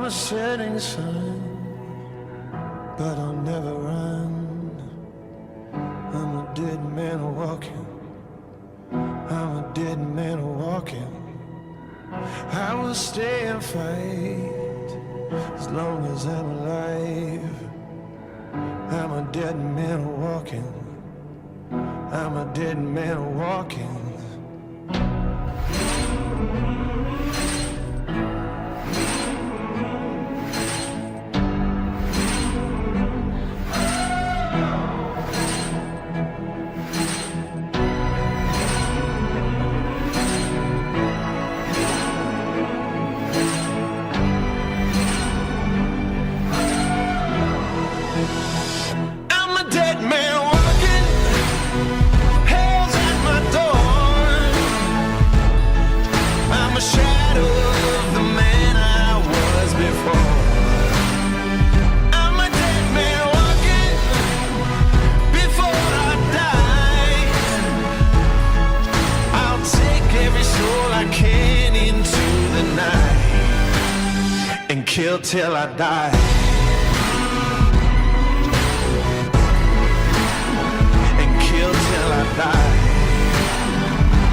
I'm a setting sun, but I'll never run. I'm a dead man walking. I'm a dead man walking. I will stay and fight as long as I'm alive. I'm a dead man walking. I'm a dead man walking. I'm a dead man walking. Hell's at my door. I'm a shadow of the man I was before. I'm a dead man walking. Before I die, I'll take every soul I can into the night and kill till I die. Till I die.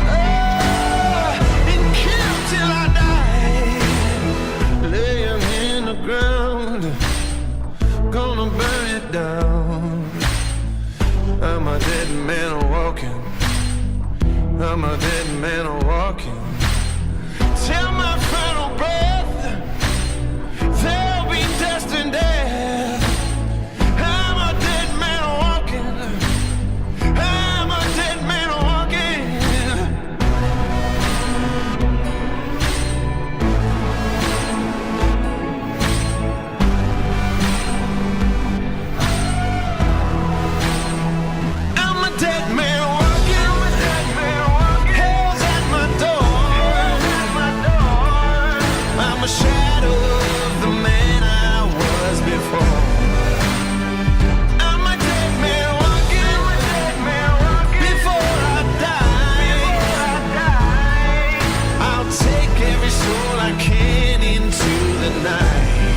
Oh, and kill till I die. Laying in the ground, gonna burn it down. I'm a dead man walking. I'm a dead man walking. Till my final breath, there'll be dust and death. I'm a dead man walking. I'm a dead man walking. I'm a dead man walking. Hell's at my door. I'm a shadow of the man I was before. I'm a dead man walking. Before I die, I'll take every soul I can into the night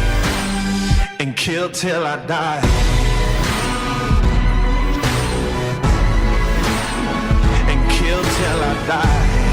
and kill till I die. And kill till I die.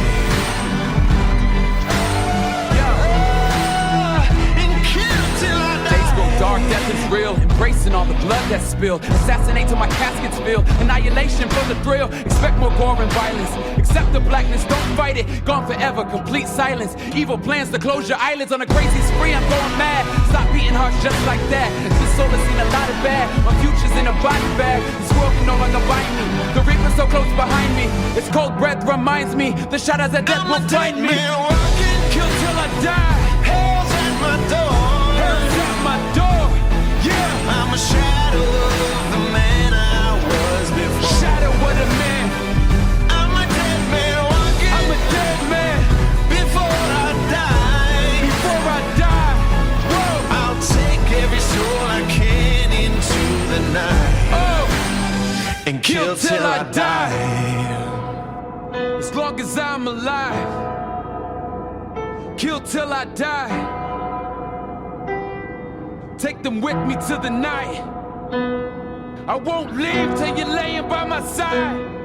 And kill till I die. Days grow dark, death is real. Embracing all the blood that's spilled. Assassinate till my casket's filled. Annihilation for the thrill. Expect more gore and violence. Accept the blackness, don't fight it. Gone forever, complete silence. Evil plans to close your eyelids on a crazy spree. I'm going mad. Stop beating hearts just like that. This soul has seen a lot of bad. My future's in a body bag. This world can no longer bind me. The reaper's so close behind me. Its cold breath reminds me. The shadows of death I'm will a dead find me. man walking. Kill till I die. Hell's at my door. Hell's at my door. Yeah. I'm a shadow of the man I was before. Shadow of the man. I'm a dead man walking. I'm a dead man. Before I die, Before I die. Whoa. I'll take every soul I can into the night Oh. and kill till I die. As long as I'm alive. Kill till I die. Take them with me to the night. I won't leave till you're laying by my side.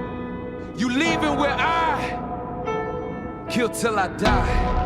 You leaving where I kill till I die.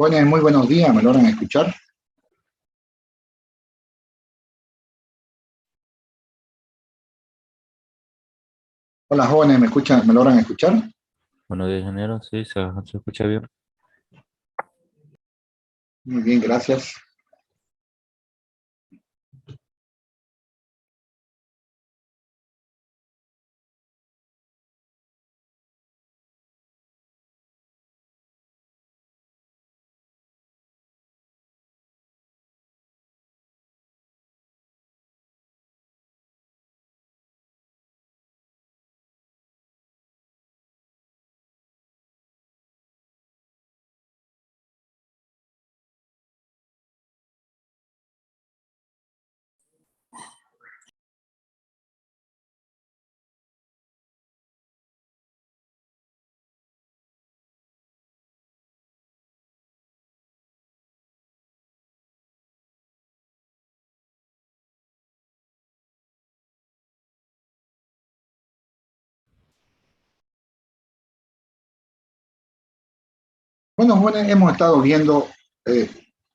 Jóvenes, muy buenos días, ¿me logran escuchar? Hola jóvenes, ¿me escuchan? ¿Me logran escuchar? Buenos días, ingeniero. Sí, se escucha bien. Muy bien, gracias. Bueno, jóvenes, hemos estado viendo,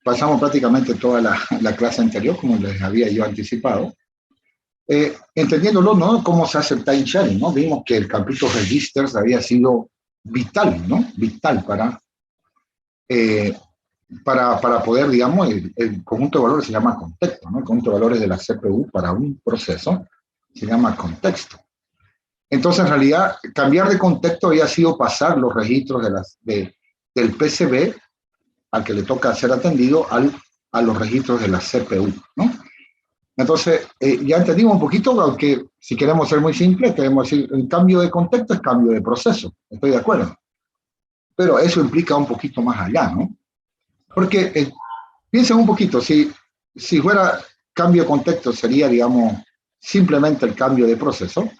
pasamos prácticamente toda la clase anterior, como les había yo anticipado, entendiéndolo, ¿no? Cómo se hace el time sharing, ¿no? Vimos que el capítulo registers había sido vital, ¿no? Vital para poder, digamos, el conjunto de valores se llama contexto, ¿no? El conjunto de valores de la CPU para un proceso se llama contexto. Entonces, en realidad, cambiar de contexto había sido pasar los registros del PCB al que le toca ser atendido a los registros de la CPU, ¿no? Entonces, ya entendimos un poquito, aunque si queremos ser muy simples, queremos decir, el cambio de contexto es cambio de proceso, estoy de acuerdo. Pero eso implica un poquito más allá, ¿no? Porque piensen un poquito, si fuera cambio de contexto sería, digamos, simplemente el cambio de proceso,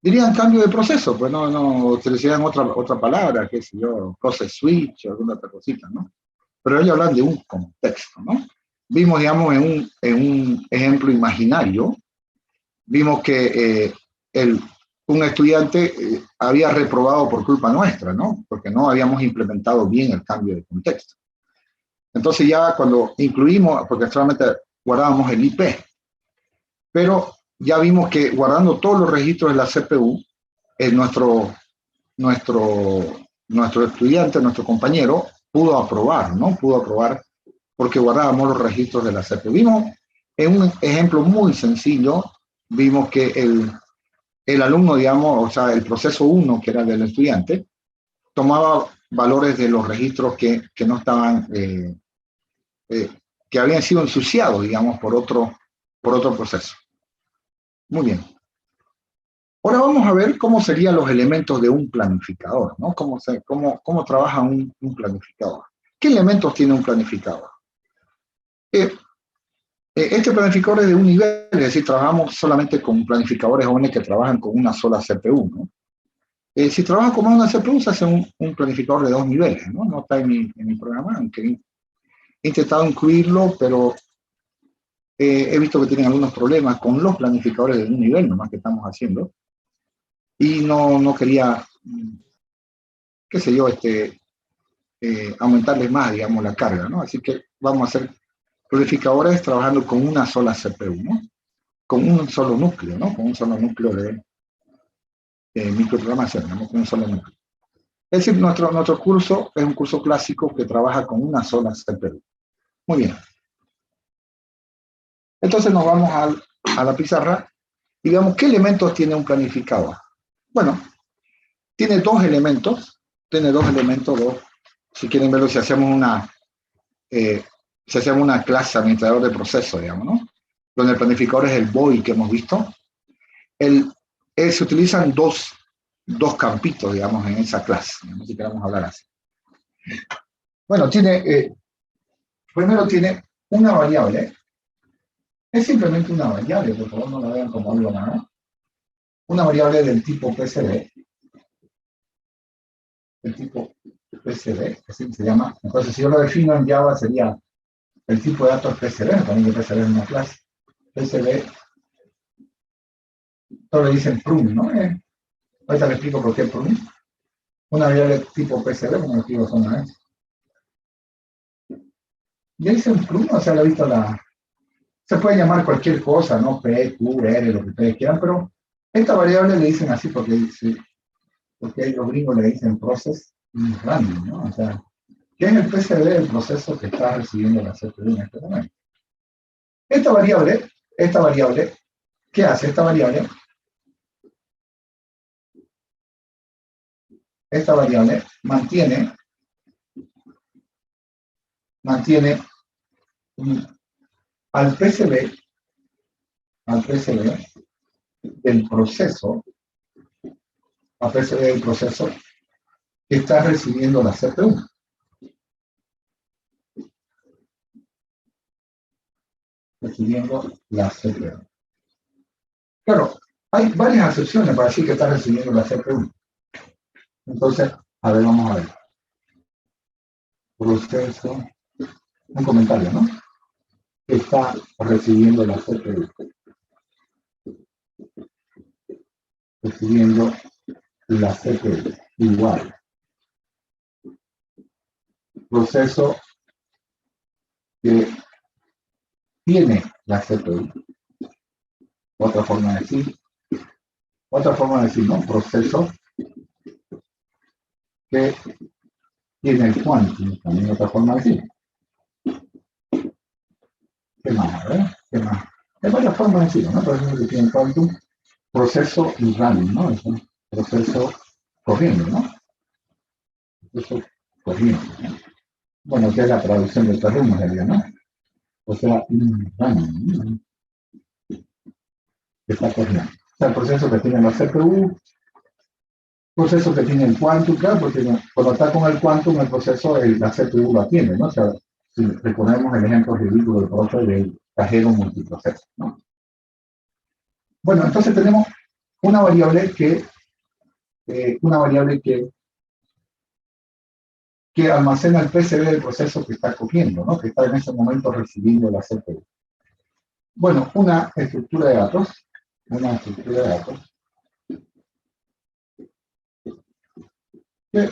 dirían cambio de proceso, pues no utilizarían otra palabra, qué sé yo, process switch o alguna otra cosita, ¿no? Pero ellos hablan de un contexto, ¿no? Vimos, digamos, en un ejemplo imaginario, vimos que un estudiante había reprobado por culpa nuestra, ¿no? Porque no habíamos implementado bien el cambio de contexto. Entonces ya cuando incluimos, porque solamente guardábamos el IP, pero ya vimos que guardando todos los registros de la CPU, nuestro estudiante, nuestro compañero, pudo aprobar, ¿no? Pudo aprobar porque guardábamos los registros de la CPU. Vimos en un ejemplo muy sencillo, vimos que el alumno, digamos, o sea, el proceso 1, que era del estudiante, tomaba valores de los registros que no estaban, que habían sido ensuciados, digamos, por otro proceso. Muy bien. Ahora vamos a ver cómo serían los elementos de un planificador, ¿no? Cómo trabaja un planificador. ¿Qué elementos tiene un planificador? Este planificador es de un nivel, es decir, trabajamos solamente con planificadores jóvenes que trabajan con una sola CPU, ¿no? Si trabajan con una CPU, se hace un planificador de 2 niveles, ¿no? No está en mi programa, aunque he intentado incluirlo, pero he visto que tienen algunos problemas con los planificadores de un nivel nomás que estamos haciendo. Y no quería, qué sé yo, aumentarles más, digamos, la carga, ¿no? Así que vamos a hacer planificadores trabajando con una sola CPU, ¿no? Con un solo núcleo, ¿no? Con un solo núcleo de microprogramación, ¿no? Con un solo núcleo. Es decir, nuestro curso es un curso clásico que trabaja con una sola CPU. Muy bien. Entonces nos vamos a la pizarra y veamos qué elementos tiene un planificador. Bueno, tiene dos elementos, si quieren verlo, si hacemos una clase administrador de proceso, digamos, ¿no? Donde el planificador es el BOI que hemos visto. Se utilizan dos campitos, digamos, en esa clase, digamos, si queremos hablar así. Bueno, primero tiene una variable. Es simplemente una variable, por favor no la vean como algo más. Una variable del tipo PCD. El tipo PCD, así se llama. Entonces, si yo lo defino en Java, sería el tipo de datos PCD, también que PCD es una clase. PCD, todos le dicen prune, ¿no? Ahorita le explico por qué prune. Una variable tipo PCD, como lo explico una vez. Y ahí uno se ha visto se puede llamar cualquier cosa, ¿no? P, Q, R, lo que ustedes quieran, pero esta variable le dicen así porque ahí los gringos le dicen process random, ¿no? O sea, ¿qué es el PCB del proceso que está recibiendo la CPU en este momento? Esta variable, ¿qué hace esta variable? Esta variable mantiene al PCB del proceso, que está recibiendo la CPU. Claro, hay varias acepciones para decir que está recibiendo la CPU. Entonces, a ver, vamos a ver. Proceso, un comentario, ¿no? Está recibiendo la CPU. Recibiendo la CPU. Igual. Proceso que tiene la CPU. Otra forma de decir, ¿no? Proceso que tiene el quantum, también otra forma de decir. ¿Qué más? A ver, ¿qué más? Hay varias formas de decirlo, ¿no? Por ejemplo, que tiene el quantum, proceso y random, ¿no? Es un proceso corriendo, ¿no? Proceso corriendo, ¿no? Bueno, que es la traducción de esta rima, en realidad, ¿no? O sea, random, ¿no? Que está corriendo. O sea, el proceso que tiene la CPU, proceso que tiene el quantum, claro, porque cuando está con el quantum, el proceso, la CPU lo atiende, ¿no? O sea, si recordemos el ejemplo ridículo del proceso del cajero multiproceso, ¿no? Bueno, entonces tenemos una variable que almacena el PCB del proceso que está cogiendo, ¿no? Que está en ese momento recibiendo la CPU. Bueno, una estructura de datos, que,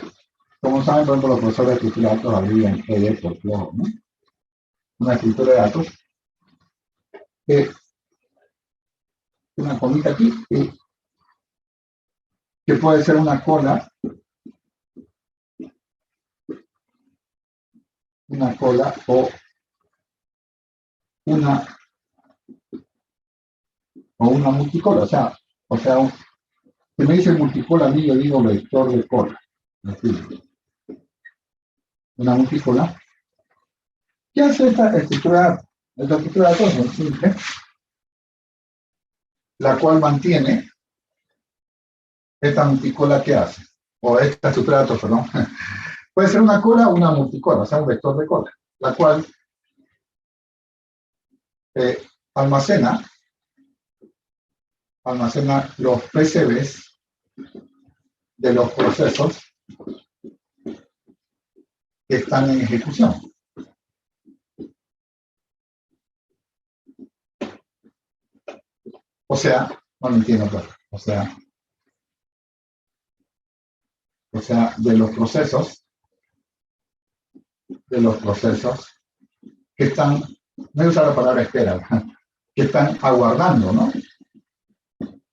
como saben, por ejemplo, los profesores de estructura de datos abrevian ED por flojo, ¿no? Una estructura de datos que una comita aquí que puede ser una cola o una multicola, o sea, si me dice multicola a mí, yo digo vector de cola. Una multicola. ¿Qué hace esta estructura de datos? Esta estructura de datos es muy simple, la cual mantiene esta multicola que hace, o esta estructura de datos, perdón. Puede ser una cola o una multicola, o sea, un vector de cola, la cual almacena los PCBs de los procesos que están en ejecución. O sea, no lo entiendo claro. O sea, de los procesos que están, no voy a usar la palabra espera, que están aguardando, ¿no?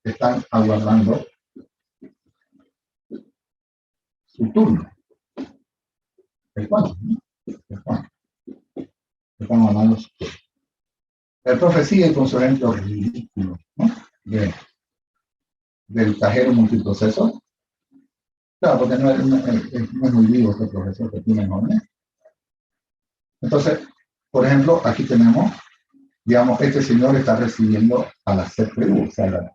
Que están aguardando su turno. ¿El cuándo? Están aguardando su turno. El profe sigue con su ejemplo ridículo, ¿no? Del cajero multiproceso. Claro, porque no es muy vivo este profesor que tiene, ¿no? Entonces, por ejemplo, aquí tenemos, digamos, este señor está recibiendo a la CPU, o sea,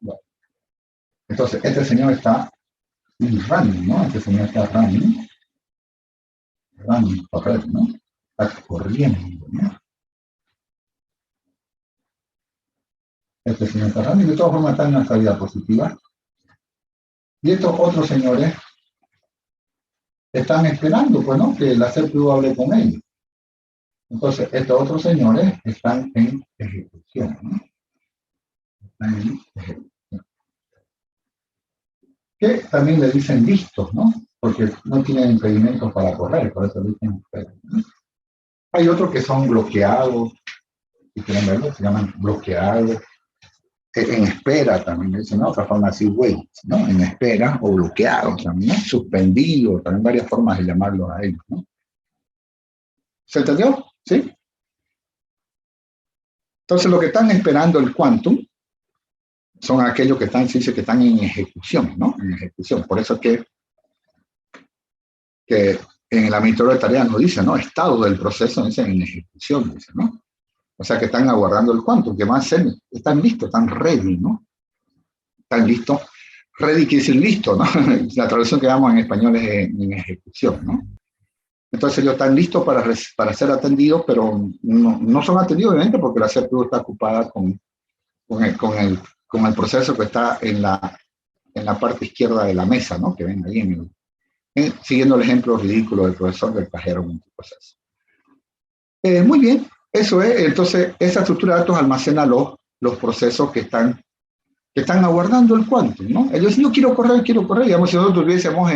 entonces, este señor está running, ¿no? Este señor está running, correr, ¿no? Está corriendo, ¿no? Este señor está running, de todas formas está en una salida positiva. Y estos otros señores están esperando, pues, ¿no? Que la CPU hable con ellos. Entonces, estos otros señores están en ejecución, ¿no? Están en ejecución. Que también le dicen listos, ¿no? Porque no tienen impedimentos para correr, por eso dicen ustedes, ¿no? Hay otros que son bloqueados, si quieren verlo, se llaman bloqueados. En espera también, dicen, ¿no? Otra forma así, wait, ¿no? En espera o bloqueado también, ¿no? Suspendido, también varias formas de llamarlos a ellos, ¿no? ¿Se entendió? ¿Sí? Entonces, lo que están esperando el quantum son aquellos que están, se dice que están en ejecución, ¿no? En ejecución. Por eso es que en el administrador de tareas nos dice, ¿no? Estado del proceso, dice en ejecución, dice, ¿no? O sea que están aguardando el quantum, que van a ser, están listos, están ready, ¿no? Están listos. Ready quiere decir listo, ¿no? La traducción que damos en español es en ejecución, ¿no? Entonces ellos están listos para ser atendidos, pero no son atendidos obviamente porque la CPU está ocupada con el proceso que está en la parte izquierda de la mesa, ¿no? Que ven ahí siguiendo el ejemplo ridículo del profesor del cajero multiproceso. Muy bien, eso es. Entonces, esa estructura de datos almacena los procesos que están aguardando el quantum, ¿no? Ellos dicen, yo quiero correr. Digamos, si nosotros estuviésemos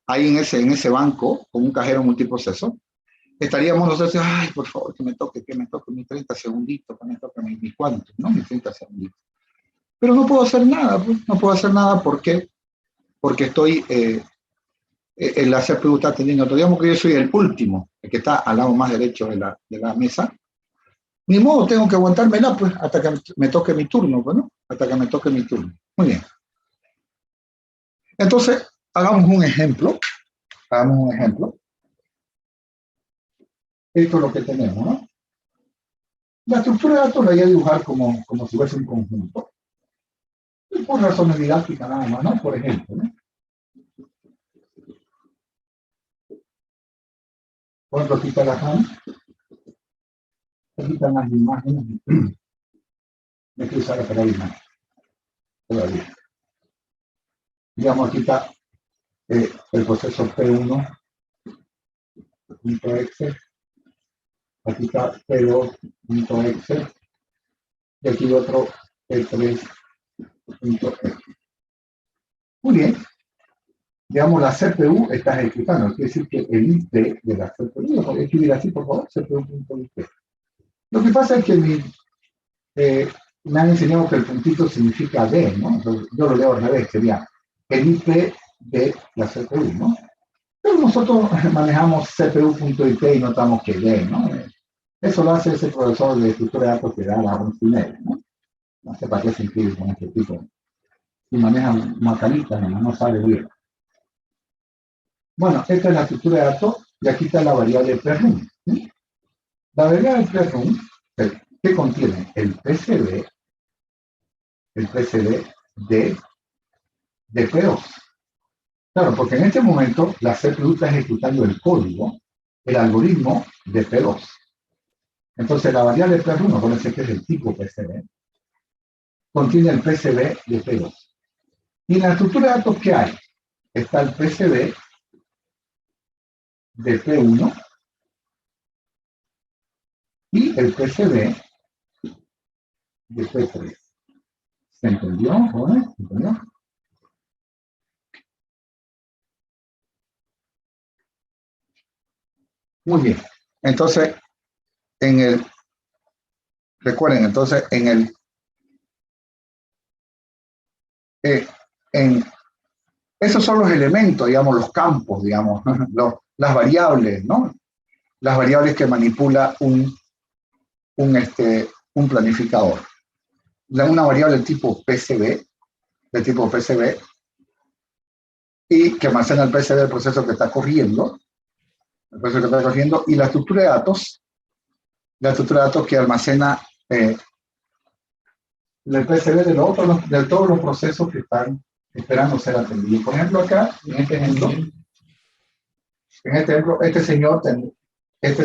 ahí en ese banco con un cajero multiproceso, estaríamos nosotros, ay, por favor, que me toque mis 30 segunditos, que me toque mis quantum, ¿no? Mis 30 segunditos. Pero no puedo hacer nada, pues, no puedo hacer nada porque estoy, la CPU está atendiendo. Digamos que yo soy el último, el que está al lado más derecho de la mesa. Ni modo, tengo que aguantármela, pues, hasta que me toque mi turno, pues, ¿no? Hasta que me toque mi turno. Muy bien. Entonces, hagamos un ejemplo. Esto es lo que tenemos, ¿no? La estructura de datos la voy a dibujar como si fuese un conjunto. Y por razones didácticas nada más, ¿no? Por ejemplo, ¿no? Por ejemplo, aquí está la RAM. Aquí están las imágenes. Me quiero usar para la imagen. Todavía. Digamos, aquí está el proceso P1.exe. Aquí está P2.exe. Y aquí otro P3.exe. Muy bien. Digamos, la CPU está ejecutando. Quiere decir que el IP de la CPU, ¿lo podría escribir así, por favor? CPU.ip. Lo que pasa es que me han enseñado que el puntito significa D, ¿no? Entonces, yo lo leo al revés, sería el IP de la CPU, ¿no? Pero nosotros manejamos CPU.ip y notamos que D, ¿no? Eso lo hace ese profesor de estructura de datos que da la 11.5, ¿no? No sé para qué se inscribe con este tipo. Si maneja macanitas, no sabe bien. Bueno, esta es la estructura de datos y aquí está la variable prRun. ¿Sí? La variable prRun, ¿qué contiene? El PCB de P2. Claro, porque en este momento la CPU está ejecutando el código, el algoritmo de P2. Entonces la variable prRun, acuérdense que es el tipo PCB, contiene el PCB de P2. Y en la estructura de datos, ¿qué hay? Está el PCB de P1 y el PCB de P3. ¿Se entendió, jóvenes? ¿Se entendió? Muy bien. Entonces, recuerden, entonces, esos son los elementos, digamos, los campos, digamos, las variables, ¿no? Las variables que manipula un planificador. Una variable de tipo PCB, y que almacena el PCB del proceso que está corriendo, y la estructura de datos que almacena el PCB de todos los procesos que están esperando ser atendidos. Por ejemplo, acá, en este ejemplo, este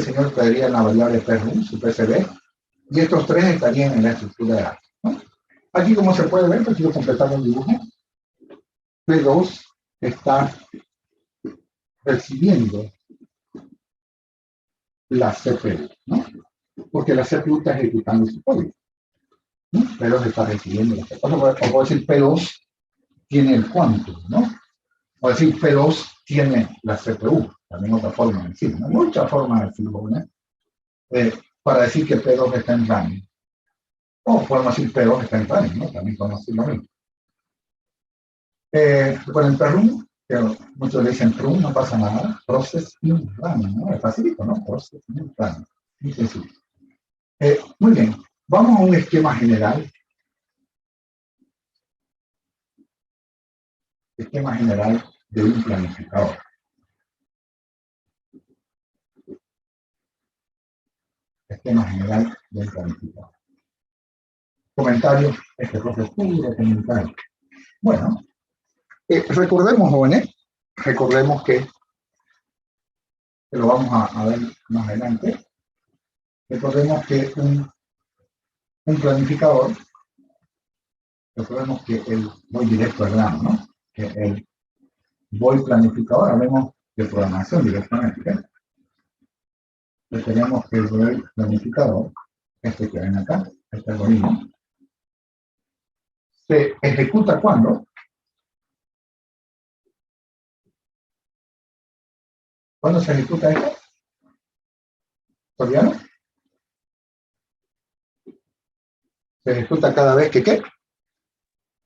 señor traería la variable prRun, su PCB, y estos tres estarían en la estructura de datos, ¿no? Aquí, como se puede ver, quiero completar el dibujo. P2 está recibiendo la CPU, ¿no? Porque la CPU está ejecutando su código, ¿no? P2 está recibiendo la CPU. O puedo decir P2 tiene el quantum, ¿no? O decir P2 tiene la CPU. También otra forma de decirlo, ¿no? Muchas formas de decirlo, ¿no? para decir que P2 está en running. O podemos decir P2 está en running, ¿no? También podemos decir lo mismo. Recuerden PRUN, que muchos le dicen PRUN, no pasa nada. Process in running, ¿no? Es facilito, ¿no? Process in running. Muy sencillo. Muy bien. Vamos a un esquema general. Esquema general de un planificador. Esquema general de un planificador. Comentarios, este profe puro comentario. Bueno, recordemos, jóvenes, recordemos que lo vamos a ver más adelante. Recordemos que un planificador, recordemos que voy directo al grano, ¿no? Que el voy planificador, hablemos de programación directamente. Tenemos que el voy planificador, este que ven acá, este algoritmo, se ejecuta ¿cuándo? ¿Cuándo se ejecuta esto? ¿Soriano? Se ejecuta cada vez que ¿qué?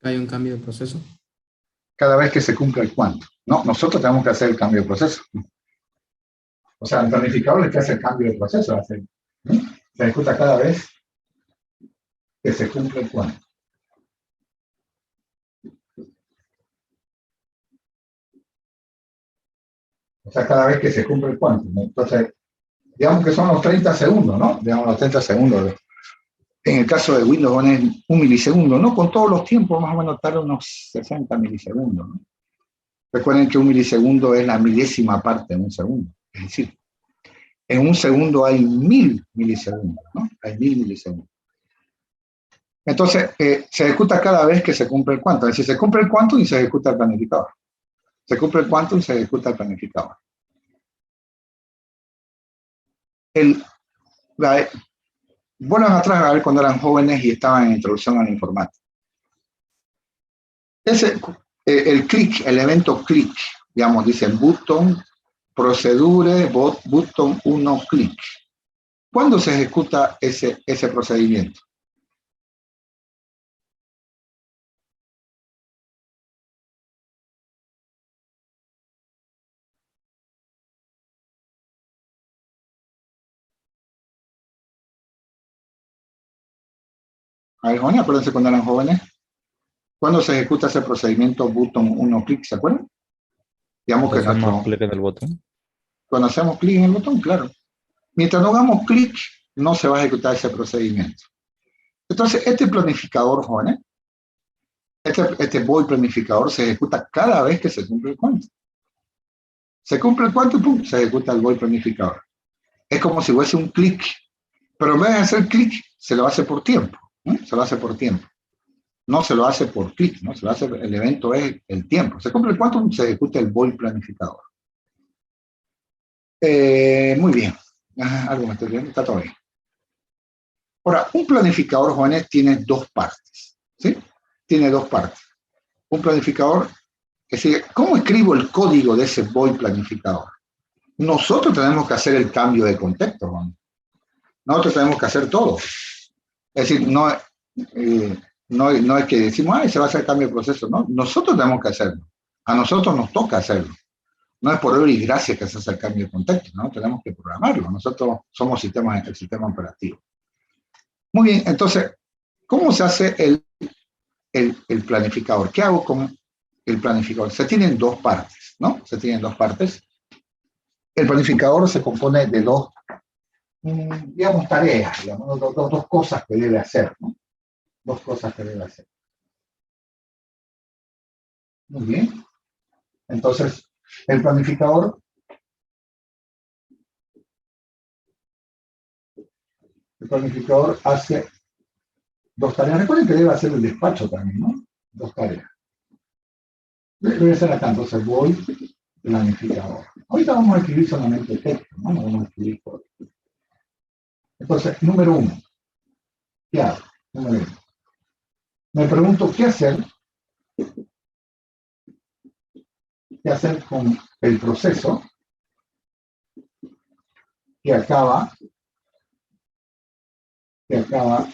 Hay un cambio de proceso. Cada vez que se cumple el cuánto. No, nosotros tenemos que hacer el cambio de proceso. O sea, el planificador es el que hace el cambio de proceso. Se ejecuta cada vez que se cumple el cuánto. O sea, cada vez que se cumple el cuánto, ¿no? Entonces, digamos que son los 30 segundos, ¿no? Digamos los 30 segundos. En el caso de Windows van en 1 milisegundo, ¿no? Con todos los tiempos más o menos tarda unos 60 milisegundos, ¿no? Recuerden que 1 milisegundo es la milésima parte de un segundo. Es decir, en un segundo hay 1000 milisegundos, ¿no? Hay 1000 milisegundos. Entonces, se ejecuta cada vez que se cumple el cuánto. Es decir, se cumple el cuánto y se ejecuta el planificador. Se cumple el cuánto y se ejecuta el planificador. Vuelvan atrás a ver cuando eran jóvenes y estaban en introducción a la informática. El clic, el evento clic, digamos, dice button, procedure, button 1 clic. ¿Cuándo se ejecuta ese procedimiento? A ver, jóvenes, acuérdense cuando eran jóvenes. ¿Cuándo se ejecuta ese procedimiento button 1 clic? ¿Se acuerdan? Digamos que Hacemos clic en el botón. cuando hacemos clic en el botón, claro. Mientras no hagamos clic, no se va a ejecutar ese procedimiento. Entonces, este planificador, jóvenes, este void planificador se ejecuta cada vez que se cumple el cuánto. Se cumple el cuánto y pum, se ejecuta el void planificador. Es como si fuese un clic, pero en vez de hacer clic, se lo hace por tiempo. Se lo hace por tiempo. No se lo hace por clic, ¿no? Se lo hace, el evento es el tiempo. Se cumple el quantum, se ejecuta el void planificador. Muy bien. Algo me estoy viendo, está todo bien. Ahora, un planificador, jóvenes, tiene dos partes. ¿Sí? Tiene dos partes. Un planificador, es decir, ¿cómo escribo el código de ese void planificador? Nosotros tenemos que hacer el cambio de contexto, jóvenes. Nosotros tenemos que hacer todo. Es decir, no es que decimos, se va a hacer el cambio de proceso. No, nosotros tenemos que hacerlo. A nosotros nos toca hacerlo. No es por obra y gracia que se hace el cambio de contexto, ¿no? Tenemos que programarlo. Nosotros somos el sistema operativo. Muy bien, entonces, ¿cómo se hace el planificador? ¿Qué hago con el planificador? Se tienen dos partes, ¿no? Se tienen dos partes. El planificador se compone de dos, digamos, tareas, digamos, dos cosas que debe hacer, ¿no? Dos cosas que debe hacer. Muy bien. Entonces, el planificador hace dos tareas. Recuerden que debe hacer el despacho también, ¿no? Dos tareas. Debe hacer acá, entonces voy planificador. Ahorita vamos a escribir solamente texto, ¿no? Vamos a escribir código. Entonces, número uno. ¿Qué hago? Número uno. Me pregunto qué hacer con el proceso que acaba que acaba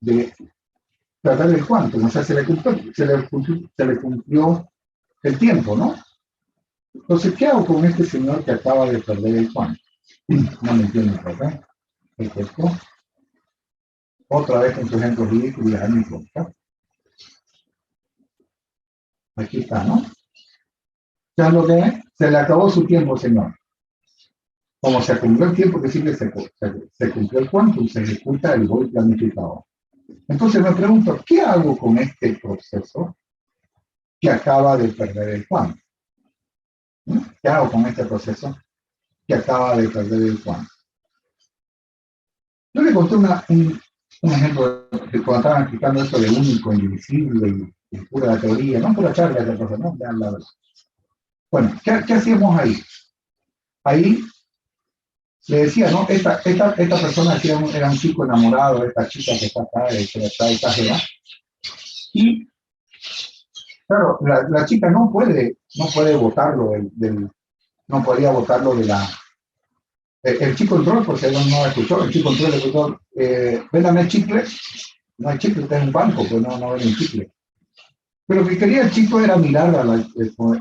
de tratar el quantum, o sea, se le cumplió el tiempo, ¿no? Entonces, ¿qué hago con este señor que acaba de perder el quantum? No me entiendo, ¿verdad? Perfecto. Otra vez con su ejemplo ridículo, ya no importa. Aquí está, ¿no? Ya lo que se le acabó su tiempo, señor. Como se acumuló el tiempo que sigue, se cumplió el quantum, se ejecuta el void planificador. Entonces me pregunto, ¿qué hago con este proceso que acaba de perder el quantum? ¿Qué hago con este proceso que acaba de perder el quantum? Yo le conté un ejemplo de cuando estaban explicando esto de único, indivisible y pura teoría, no pura charla de cosas, no, vean la verdad. Bueno, ¿qué hacíamos ahí? Ahí le decía, ¿no? Esta persona era un chico enamorado de esta chica que está acá, que está exagerada. Y, claro, la chica no puede votarlo no podía votarlo de la... El chico entró, porque él no escuchó, el chico entró y le preguntó, véndame chicle. No hay chicle, está en un banco, pues no venden chicle. Pero lo que quería el chico era mirarla,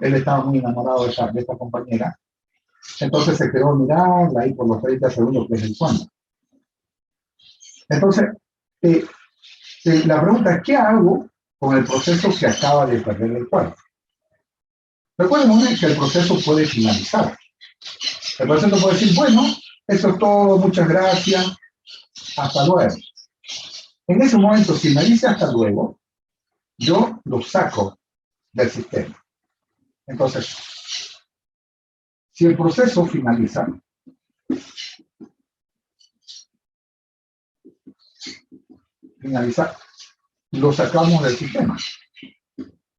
él estaba muy enamorado de esta compañera. Entonces se quedó mirando ahí por los 30 segundos, que es el sueño. Entonces, la pregunta es, ¿qué hago con el proceso que acaba de perder el cuerpo? Recuerden que el proceso puede finalizar. El proceso puede decir, bueno, eso es todo, muchas gracias, hasta luego. En ese momento, si me dice hasta luego, yo lo saco del sistema. Entonces, si el proceso finaliza, lo sacamos del sistema.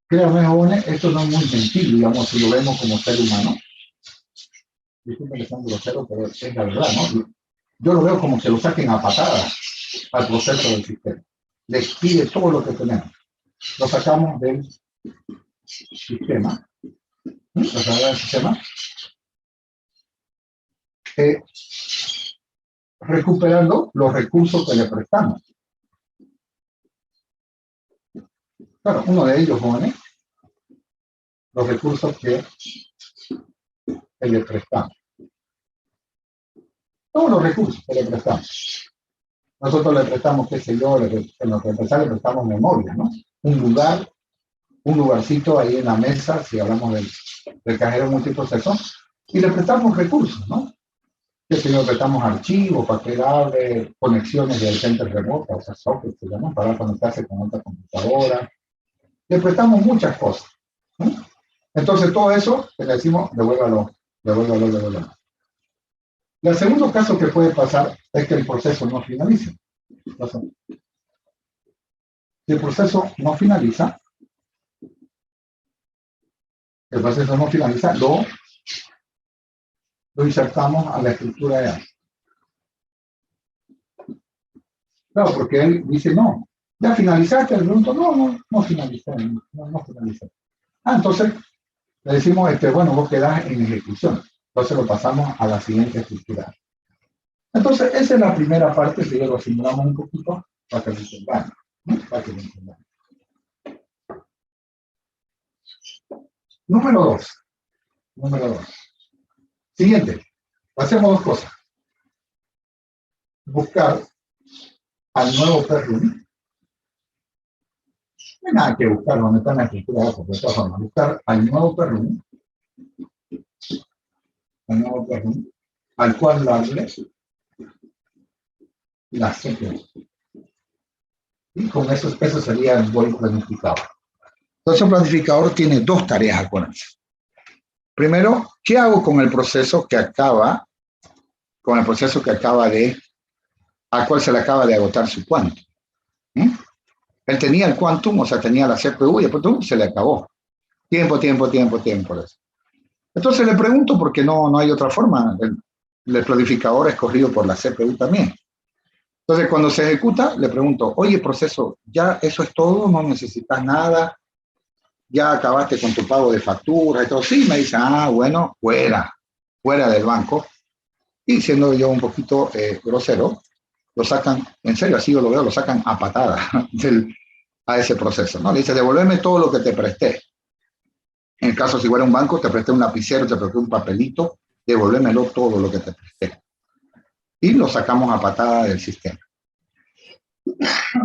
Créanme, jóvenes, esto no es muy gentil, digamos, si lo vemos como ser humano. Disculpen que sean grosero, pero es la verdad, ¿no? Yo lo veo como que lo saquen a patadas al proceso del sistema. Les pide todo lo que tenemos. Lo sacamos del sistema. Lo sacamos del sistema. Recuperando los recursos que le prestamos. Claro, uno de ellos, jóvenes, los recursos que le prestamos. Todos los recursos que le prestamos. Nosotros le prestamos, qué sé yo, en lo que empezar le prestamos memoria, ¿no? Un lugarcito ahí en la mesa, si hablamos del cajero multiproceso, y le prestamos recursos, ¿no? Que si le prestamos archivos para que hable, conexiones del center remota, o sea, software, ¿no? Para conectarse con otra computadora. Le prestamos muchas cosas, ¿no? Entonces, todo eso, le decimos, devuélvalo. El segundo caso que puede pasar es que el proceso no finalice. Entonces, si el proceso no finaliza, lo insertamos a la estructura de A. Claro, porque él dice, no, ¿ya finalizaste? El pregunto, no finalicé, no finalicé. Entonces, le decimos, bueno, vos quedás en ejecución. Entonces lo pasamos a la siguiente estructura. Entonces, esa es la primera parte, si lo simulamos un poquito, para que lo entendamos. Número 2. Siguiente. Hacemos dos cosas. Buscar al nuevo perrum. No hay nada que buscar, donde está en la estructura de datos, de todas formas. Buscar al nuevo perrum. Al cual darle la CPU. Y con eso sería el void planificador. Entonces, un planificador tiene dos tareas, acuérdense. Primero, ¿qué hago con el proceso que acaba al cual se le acaba de agotar su quantum? Él tenía el quantum, o sea, tenía la CPU y después se le acabó. Tiempo. Entonces le pregunto, porque no hay otra forma. El planificador es corrido por la CPU también. Entonces, cuando se ejecuta, le pregunto, oye, proceso, ¿ya eso es todo? ¿No necesitas nada? ¿Ya acabaste con tu pago de factura y todo? Sí, me dice, bueno, fuera del banco. Y siendo yo un poquito grosero, lo sacan, en serio, así yo lo veo, lo sacan a patada a ese proceso, ¿no? Le dice, devolverme todo lo que te presté. En el caso, si fuera un banco, te presté un lapicero, te presté un papelito, devolvémelo todo lo que te presté. Y lo sacamos a patada del sistema.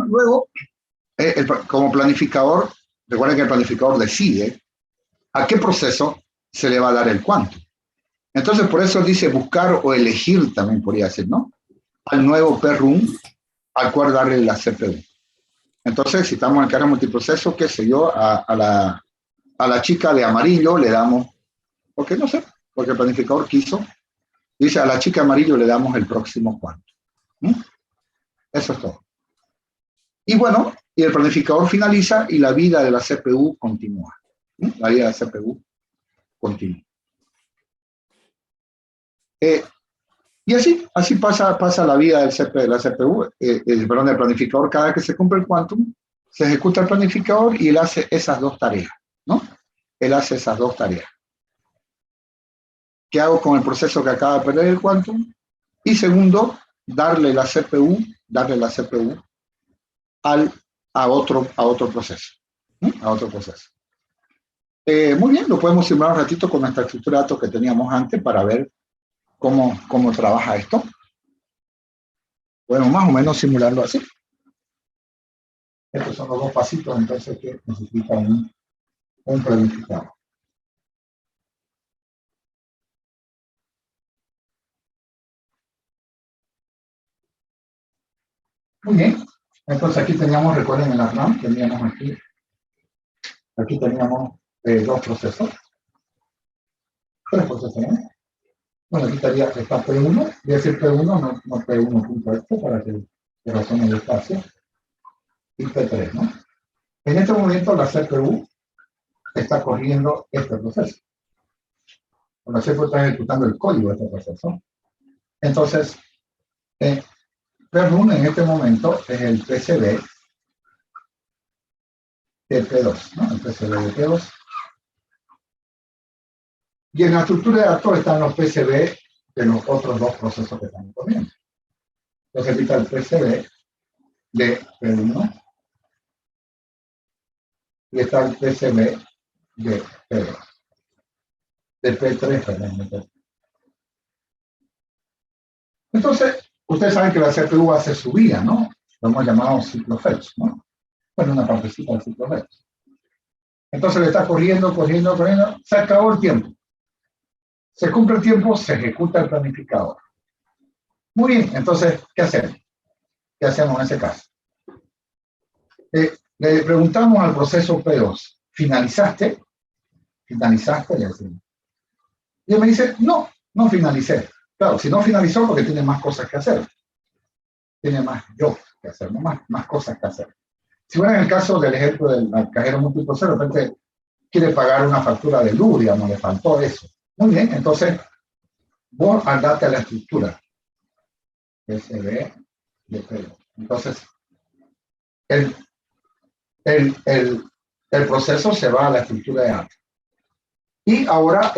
Luego, como planificador, recuerden que el planificador decide a qué proceso se le va a dar el quantum. Entonces, por eso dice buscar o elegir, también podría decir, ¿no? Al nuevo PRUM, al cual darle la CPU. Entonces, si estamos en carga multiproceso, qué sé yo, a la chica de amarillo le damos, porque no sé, porque el planificador quiso, dice a la chica de amarillo le damos el próximo quantum. Eso es todo. Y bueno, y el planificador finaliza y la vida de la CPU continúa. La vida de la CPU continúa. Y así pasa la vida de la CPU, del planificador. Cada vez que se cumple el quantum, se ejecuta el planificador y él hace esas dos tareas, ¿no? Él hace esas dos tareas. ¿Qué hago con el proceso que acaba de perder el quantum? Y segundo, darle la CPU a otro proceso. A otro proceso. Muy bien, lo podemos simular un ratito con nuestra estructura de datos que teníamos antes para ver cómo trabaja esto. Bueno, más o menos simularlo así. Estos son los dos pasitos, entonces, que necesitan un planificador. Muy bien. Entonces aquí teníamos, recuerden en la RAM, teníamos aquí teníamos dos procesos. Tres procesos, ¿no? Bueno, aquí estaría está P1, voy a decir P1, no P1.esto para que razone el espacio. Y P3, ¿no? En este momento la CPU está corriendo este proceso. La CPU está ejecutando el código de este proceso. Entonces, P1 en este momento es el PCB de P2, ¿no? El PCB de P2. Y en la estructura de datos están los PCB de los otros dos procesos que están corriendo. Entonces, aquí está el PCB de P1 y está el PCB de P2. De P3, perdón. Entonces, ustedes saben que la CPU hace su vida, ¿no? Lo hemos llamado ciclo fetch, ¿no? Bueno, una partecita del ciclo fetch. Entonces le está corriendo, se acabó el tiempo. Se cumple el tiempo, se ejecuta el planificador. Muy bien, entonces, ¿qué hacemos? ¿Qué hacemos en ese caso? Le preguntamos al proceso P2, ¿finalizaste? ¿Finalizaste? Le decimos. Y él me dice, no finalicé. Claro, si no finalizó, porque tiene más cosas que hacer. Tiene más yo que hacer, ¿no? más cosas que hacer. Si fuera en el caso del ejemplo del cajero multiproceso, de repente quiere pagar una factura de luz, digamos, le faltó eso. Muy bien, entonces, vos andate a la estructura. PCB de P2. Entonces, el proceso se va a la estructura de datos. Y ahora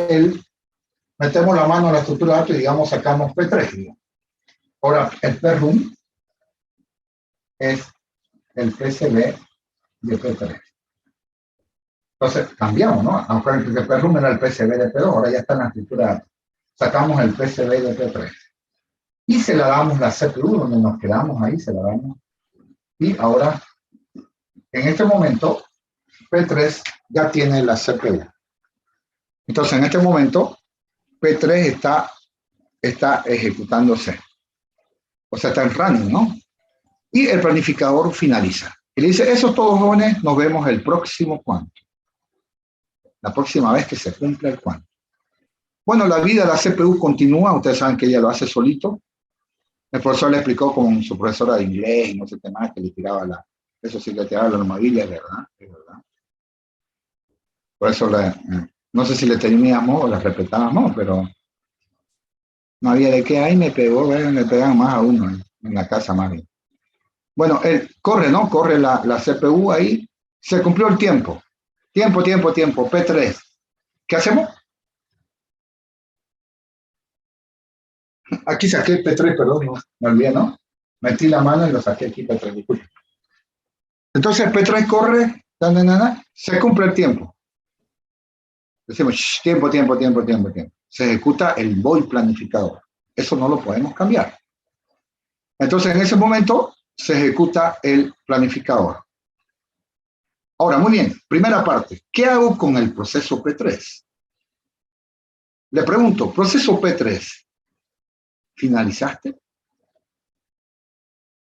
metemos la mano a la estructura de datos y digamos sacamos P3. Digamos. Ahora el PRUM es el PCB de P3. Entonces cambiamos, ¿no? Aunque el PRUM era el PCB de P2, ahora ya está en la estructura de datos. Sacamos el PCB de P3. Y se la damos la CPU, donde nos quedamos ahí, se la damos. Y ahora, en este momento, P3 ya tiene la CPU. Entonces, en este momento, P3 está ejecutándose. O sea, está en running, ¿no? Y el planificador finaliza. Y le dice, eso es todo, jóvenes, nos vemos el próximo quantum. La próxima vez que se cumpla el quantum. Bueno, la vida de la CPU continúa, ustedes saben que ella lo hace solito. El profesor le explicó con su profesora de inglés y no sé qué más, que le tiraba eso sí le tiraba la armadilla, es verdad. Por eso no sé si le teníamos o la respetábamos, pero no había de qué, ahí me pegó, le pegan más a uno en la casa más bien. Bueno, él corre, ¿no? Corre la CPU ahí, se cumplió el tiempo. Tiempo, P3. ¿Qué hacemos? Aquí saqué P3, perdón, me olvidé, ¿no? Metí la mano y lo saqué aquí P3, disculpe. Entonces P3 corre, se cumple el tiempo. Decimos, tiempo. Se ejecuta el void planificador. Eso no lo podemos cambiar. Entonces, en ese momento, se ejecuta el planificador. Ahora, muy bien, primera parte. ¿Qué hago con el proceso P3? Le pregunto, proceso P3, ¿finalizaste?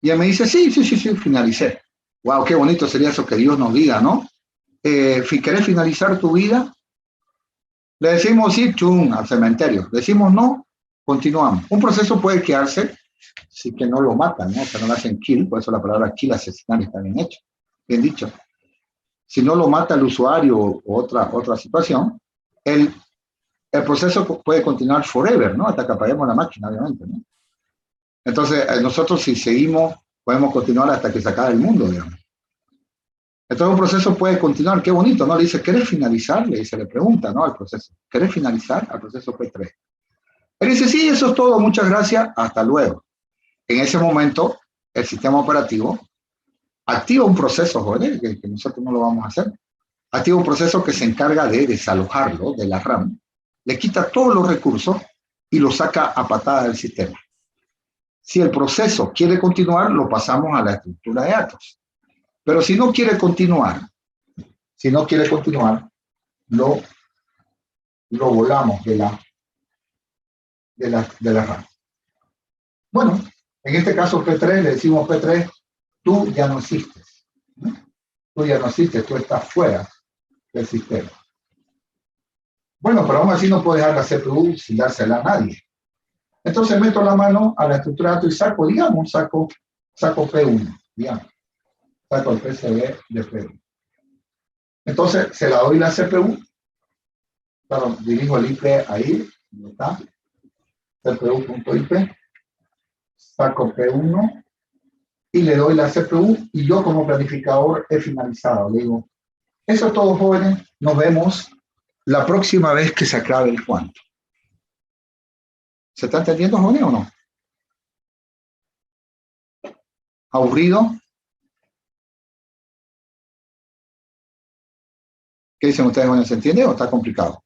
Y él me dice, sí, finalicé. Wow, qué bonito sería eso que Dios nos diga, ¿no? ¿Querés finalizar tu vida? Le decimos sí, chum, al cementerio. Decimos no, continuamos. Un proceso puede quedarse si que no lo matan, ¿no? Que no lo hacen kill, por eso la palabra kill, asesinar, está bien hecho, bien dicho. Si no lo mata el usuario o otra situación, el proceso puede continuar forever, ¿no? Hasta que apaguemos la máquina, obviamente, ¿no? Entonces, nosotros si seguimos, podemos continuar hasta que se acabe el mundo, digamos. Entonces, un proceso puede continuar, qué bonito, ¿no? Le dice, ¿querés finalizar? Le pregunta, ¿no? Al proceso, ¿querés finalizar al proceso P3? Él dice, sí, eso es todo, muchas gracias, hasta luego. En ese momento, el sistema operativo activa un proceso, joder, que nosotros no lo vamos a hacer. Activa un proceso que se encarga de desalojarlo de la RAM, le quita todos los recursos y lo saca a patada del sistema. Si el proceso quiere continuar, lo pasamos a la estructura de datos. Pero si no quiere continuar, lo volamos de la RAM. Bueno, en este caso P3, le decimos P3, tú ya no existes. Tú ya no existes, tú estás fuera del sistema. Bueno, pero aún así no puedo dejar la CPU sin dársela a nadie. Entonces meto la mano a la estructura de datos y saco P1, digamos. Saco el PCB de P1. Entonces se la doy la CPU. Claro, dirijo el IP ahí, ¿dónde está? CPU.IP. Saco P1 y le doy la CPU y yo como planificador he finalizado. Le digo, eso es todo, jóvenes, nos vemos la próxima vez que se acabe el cuanto. ¿Se está entendiendo, jóvenes, o no? ¿Aburrido? ¿Qué dicen ustedes, jóvenes? ¿Se entiende o está complicado?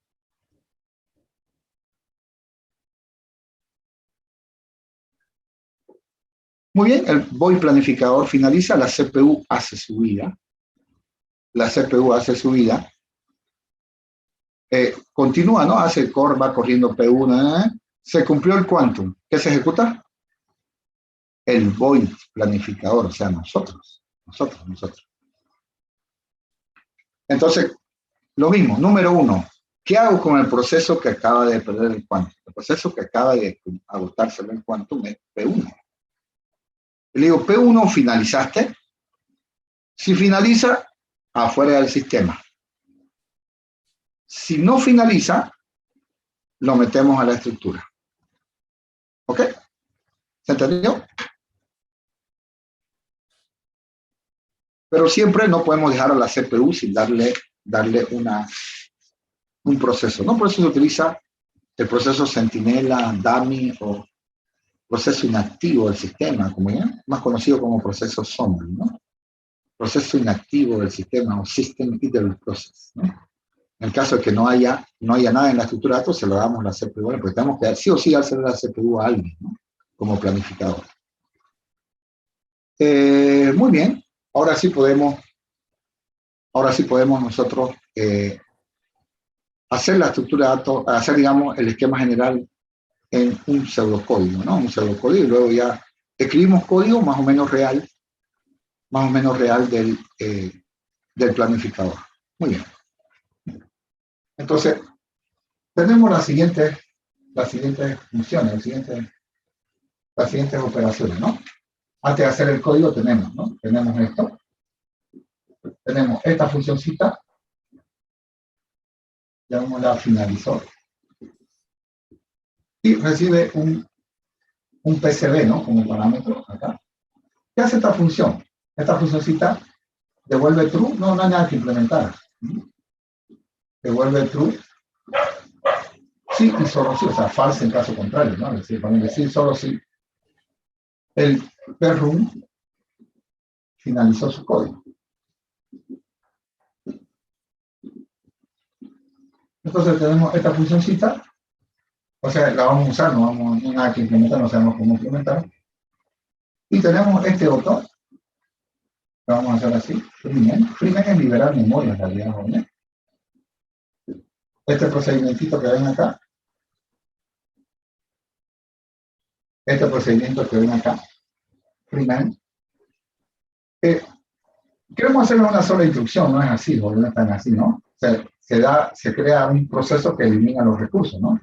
Muy bien, el void planificador finaliza, la CPU hace su vida. Continúa, ¿no? Hace el core, va corriendo P1, se cumplió el quantum. ¿Qué se ejecuta? El void planificador, o sea, nosotros. Entonces, lo mismo, número 1, ¿qué hago con el proceso que acaba de perder el quantum? El proceso que acaba de agotarse el quantum es P1. Le digo, P1, ¿finalizaste? Si finaliza, afuera del sistema. Si no finaliza, lo metemos a la estructura. ¿Ok? ¿Se entendió? Pero siempre no podemos dejar a la CPU sin darle un proceso, ¿no? Por eso se utiliza el proceso Centinela, Dummy o proceso inactivo del sistema, como ya, más conocido como proceso zombie, ¿no? Proceso inactivo del sistema o System Idle Process, ¿no? En el caso de que no haya nada en la estructura de datos, se lo damos a la CPU, porque tenemos que sí o sí hacer la CPU a alguien, ¿no? Como planificador. Muy bien, ahora sí podemos nosotros hacer la estructura de datos, hacer, digamos, el esquema general en un pseudocódigo, ¿no? Un pseudocódigo, y luego ya escribimos código más o menos real del planificador. Muy bien. Entonces, tenemos las siguientes funciones, las siguientes operaciones, ¿no? Antes de hacer el código tenemos, ¿no? Tenemos esto. Tenemos esta funcioncita. Llamémosla finalizó. Y recibe un PCB, ¿no? Como parámetro acá. ¿Qué hace esta función? Esta funcioncita devuelve true. No hay nada que implementar. Devuelve true. Sí y solo sí. O sea, false en caso contrario, ¿no? Es decir, para decir solo sí. El Perrun finalizó su código. Entonces tenemos esta funcióncita, o sea, la vamos a usar, no vamos no nada que implementar, no sabemos cómo implementar. Y tenemos este otro, que vamos a hacer así, freeman. Freeman es liberar memoria en realidad, ¿no? Este procedimiento que ven acá, este procedimiento que ven acá, freeman, queremos hacerlo una sola instrucción, no es así, no es tan así, ¿no? O sea, se crea un proceso que elimina los recursos, ¿no?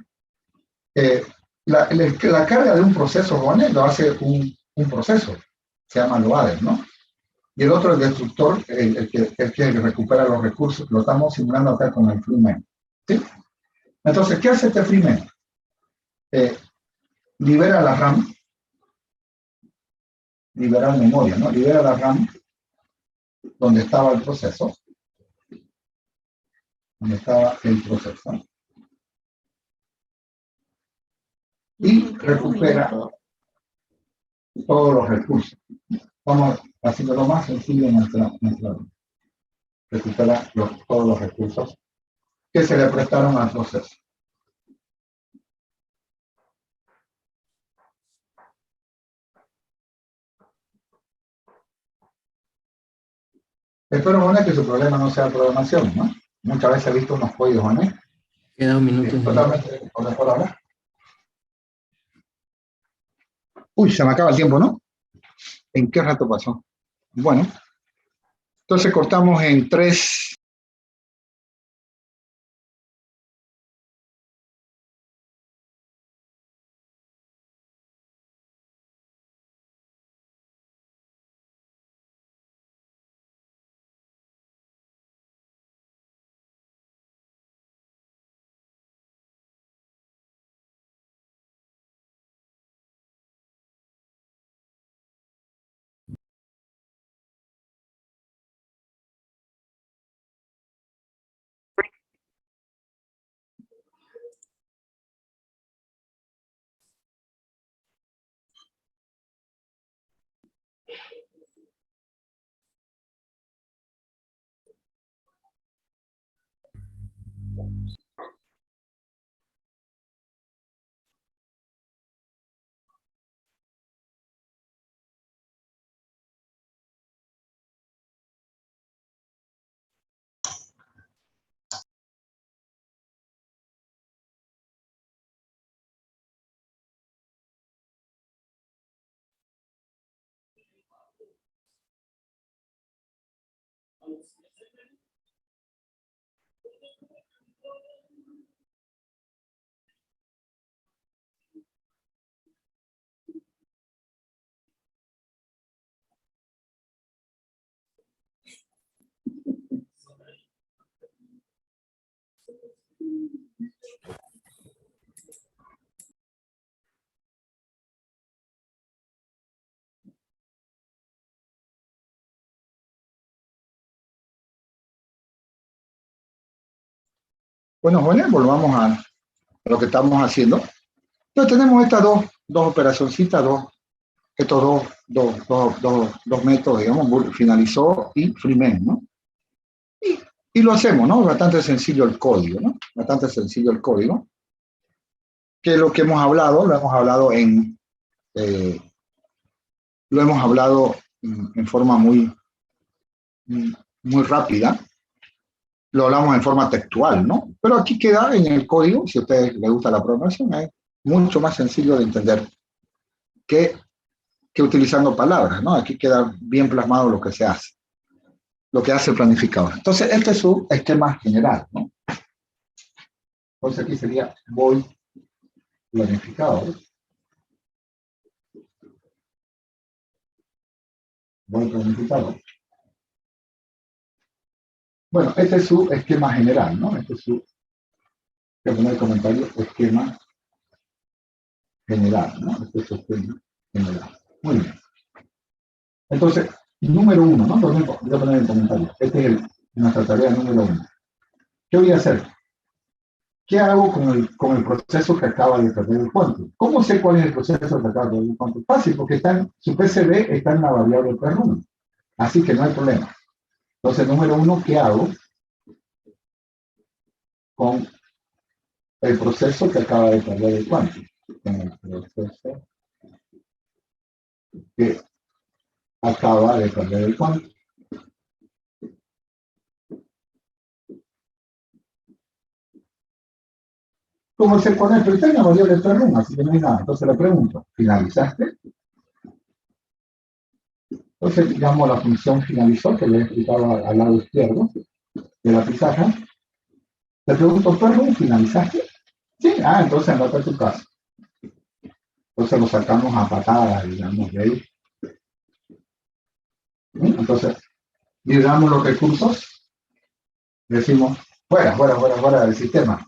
La carga de un proceso RONE lo hace un proceso, se llama loader, ¿no? Y el otro, el destructor, el que recupera los recursos, lo estamos simulando acá con el freeman, ¿sí? Entonces, ¿qué hace este freeman? Libera la RAM, libera memoria, ¿no? Libera la RAM donde estaba el proceso, y recupera todos los recursos. Vamos haciendo lo más sencillo en nuestra recupera todos los recursos que se le prestaron al proceso. Espero, Bonet, que su problema no sea programación, ¿no? Muchas veces he visto unos códigos, Bonet. Queda un minuto. Totalmente por ahora. Uy, se me acaba el tiempo, ¿no? ¿En qué rato pasó? Bueno, entonces cortamos en 3. Bueno, volvamos a lo que estamos haciendo. Entonces tenemos estas dos operacioncitas, estos dos métodos, digamos, finalizó y freeman, ¿no? Y lo hacemos, ¿no? Bastante sencillo el código, ¿no? Bastante sencillo el código. Que lo que hemos hablado, lo hemos hablado en forma muy rápida. Lo hablamos en forma textual, ¿no? Pero aquí queda en el código, si a ustedes les gusta la programación, es mucho más sencillo de entender que utilizando palabras, ¿no? Aquí queda bien plasmado lo que se hace, lo que hace el planificador. Entonces, este es su esquema general, ¿no? Entonces, aquí sería void planificador. Void planificador. Bueno, este es su esquema general, ¿no? Este es su, voy a poner el comentario, esquema general, ¿no? Este es su esquema general. Muy bien. Entonces, número 1, ¿no? Voy a poner el comentario. Este es nuestra tarea número 1. ¿Qué voy a hacer? ¿qué hago con el proceso que acaba de perder el cuánto? ¿Cómo sé cuál es el proceso que acaba de perder el cuánto? Fácil, porque su PCB está en la variable P1. Así que no hay problema. Entonces, número uno, ¿qué hago con el proceso que acaba de perder el cuánto? Con el proceso que acaba de perder el cuánto. ¿Cómo se pone? Pero está en la variable P1, así que no hay nada. Entonces le pregunto, ¿finalizaste? Entonces, digamos, la función finalizó, que le he explicado al lado izquierdo de la pizarra. Le pregunto, ¿P1 finalizaste? Sí, entonces andate a tu casa. Entonces lo sacamos a patadas, digamos, de ahí. Entonces, liberamos los recursos, decimos, fuera del sistema,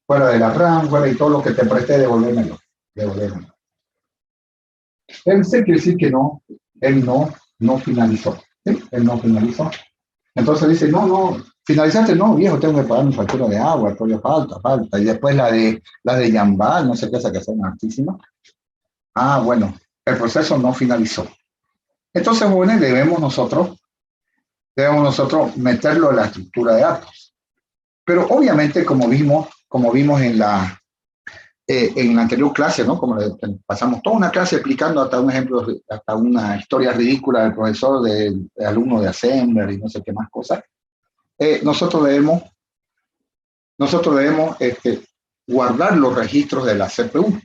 fuera de la RAM, fuera y todo lo que te presté, devolvémelo. Él se quiere decir que no, él no finalizó. ¿Sí? Él no finalizó. Entonces dice, no, finalizaste, no, viejo, tengo que pagar mi factura de agua, todavía falta. Y después la de Yambal, no sé qué, esa que son altísimas. Bueno, el proceso no finalizó. Entonces, bueno, debemos nosotros meterlo en la estructura de datos. Pero obviamente, como vimos en la anterior clase, ¿no? Como pasamos toda una clase explicando hasta un ejemplo, hasta una historia ridícula del profesor, del alumno de Assembler y no sé qué más cosas, nosotros debemos guardar los registros de la CPU,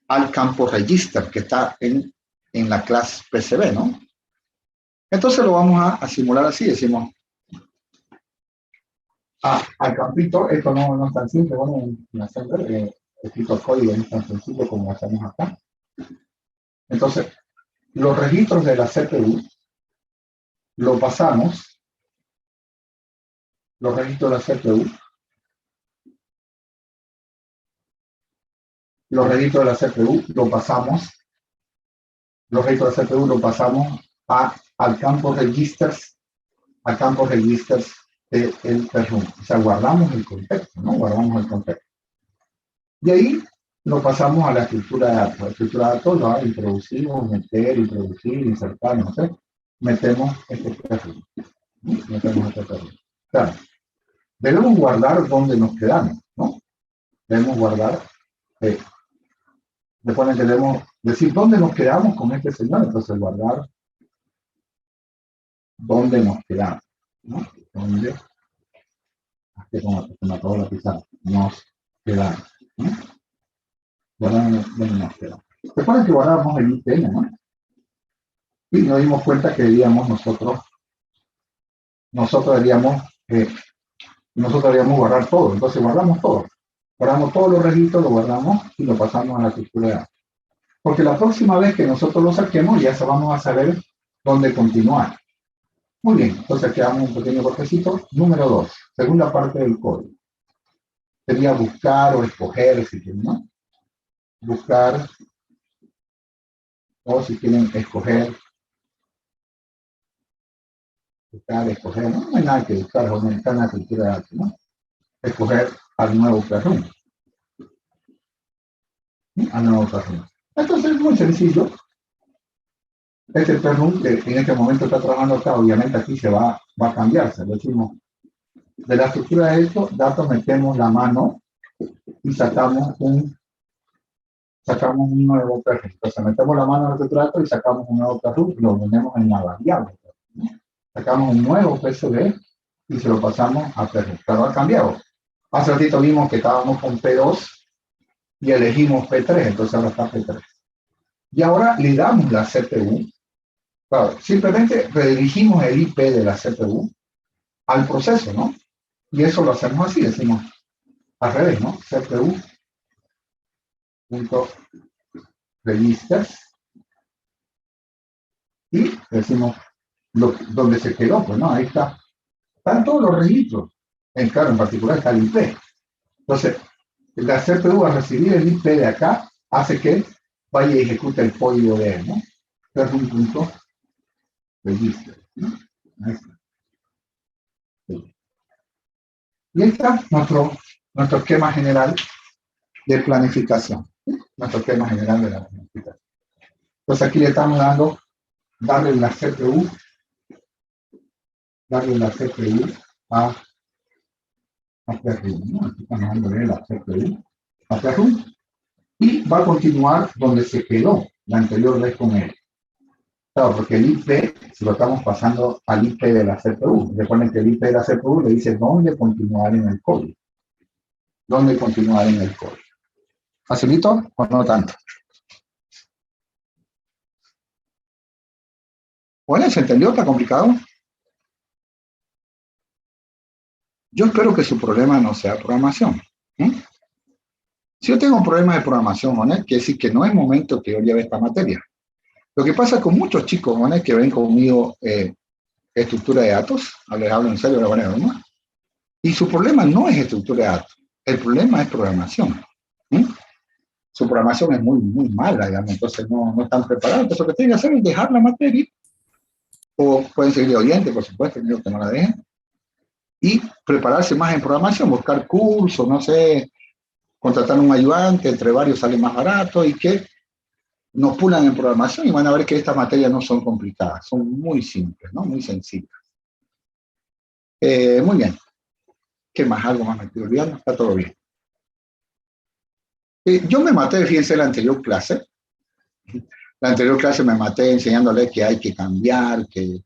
al campo register que está en la clase PCB, ¿no? Entonces lo vamos a simular así, decimos, al campito, esto no es tan simple, bueno, en Assembler, escrito el código no es tan sencillo como lo hacemos acá. Entonces, los registros de la CPU lo pasamos, los registros de la CPU lo pasamos al campo registers, del P1. O sea, guardamos el contexto, ¿no? Y ahí lo pasamos a la estructura de datos. La estructura de datos lo introducimos, introducir, insertar, no sé. Metemos este P1. Claro, debemos guardar donde nos quedamos, ¿no? Debemos guardar, después debemos decir dónde nos quedamos con este señor, entonces guardar dónde nos quedamos, ¿no? Donde, aquí como se me acabó la pizarra, nos quedamos, ¿no? Guardar dónde nos quedamos. Recuerden que guardamos el IPN, ¿no? Y nos dimos cuenta que nosotros debíamos guardar todo, entonces guardamos todo. Guardamos todos los registros, lo guardamos y lo pasamos a la estructura de datos. Porque la próxima vez que nosotros lo saquemos, ya vamos a saber dónde continuar. Muy bien, entonces aquí damos un pequeño cortecito. Número 2, segunda parte del código. Sería buscar o escoger, si quieren, ¿no? Buscar, o si quieren escoger. Escoger, no hay nada que buscar, está en la estructura de datos, ¿no? Escoger al nuevo P1. Entonces es muy sencillo. Este P1 que en este momento está trabajando acá, obviamente aquí se va a cambiar. Lo decimos, de la estructura de estos datos metemos la mano y sacamos un nuevo P1. Entonces metemos la mano en la estructura de datos y sacamos un nuevo P1 y lo ponemos en la variable. Sacamos un nuevo PCB y se lo pasamos a P1. Claro, ha cambiado. Hace ratito vimos que estábamos con P2 y elegimos P3, entonces ahora está P3. Y ahora le damos la CPU. Claro, simplemente redirigimos el IP de la CPU al proceso, ¿no? Y eso lo hacemos así, decimos al revés, ¿no? CPU.registers y decimos donde se quedó, pues no, ahí está. Están todos los registros. Claro, en particular está el IP. Entonces, la CPU al recibir el IP de acá hace que vaya y ejecute el código de él, ¿no? P1.register, ¿no? Ahí está. Y este es nuestro esquema general de planificación. Nuestro esquema general de la planificación. Entonces aquí le estamos darle la CPU a Perrum, ¿no? Aquí estamos dándole la CPU a Perrum y va a continuar donde se quedó la anterior vez con él. Claro, porque el IP, si lo estamos pasando al IP de la CPU, recuerden que el IP de la CPU le dice dónde continuar en el código. ¿Dónde continuar en el código? ¿Facilito o no tanto? Bueno, ¿se entendió? ¿Está complicado? Yo espero que su problema no sea programación. Si yo tengo un problema de programación, ¿no? Quiere decir que no es momento que yo lleve esta materia. Lo que pasa con muchos chicos, ¿no? Que ven conmigo estructura de datos, les hablo en serio de la manera normal, y su problema no es estructura de datos, el problema es programación. Su programación es muy, muy mala, digamos, entonces no están preparados. Entonces lo que tienen que hacer es dejar la materia, o pueden seguir de oyente, por supuesto, digo que no la dejen, y prepararse más en programación, buscar cursos, no sé, contratar un ayudante, entre varios sale más barato, y que nos pulan en programación y van a ver que estas materias no son complicadas, son muy simples, ¿no? Muy sencillas. Muy bien. ¿Qué más? ¿Algo más me estoy olvidando? Está todo bien. Yo me maté, fíjense, la anterior clase. La anterior clase me maté enseñándole que hay que cambiar, que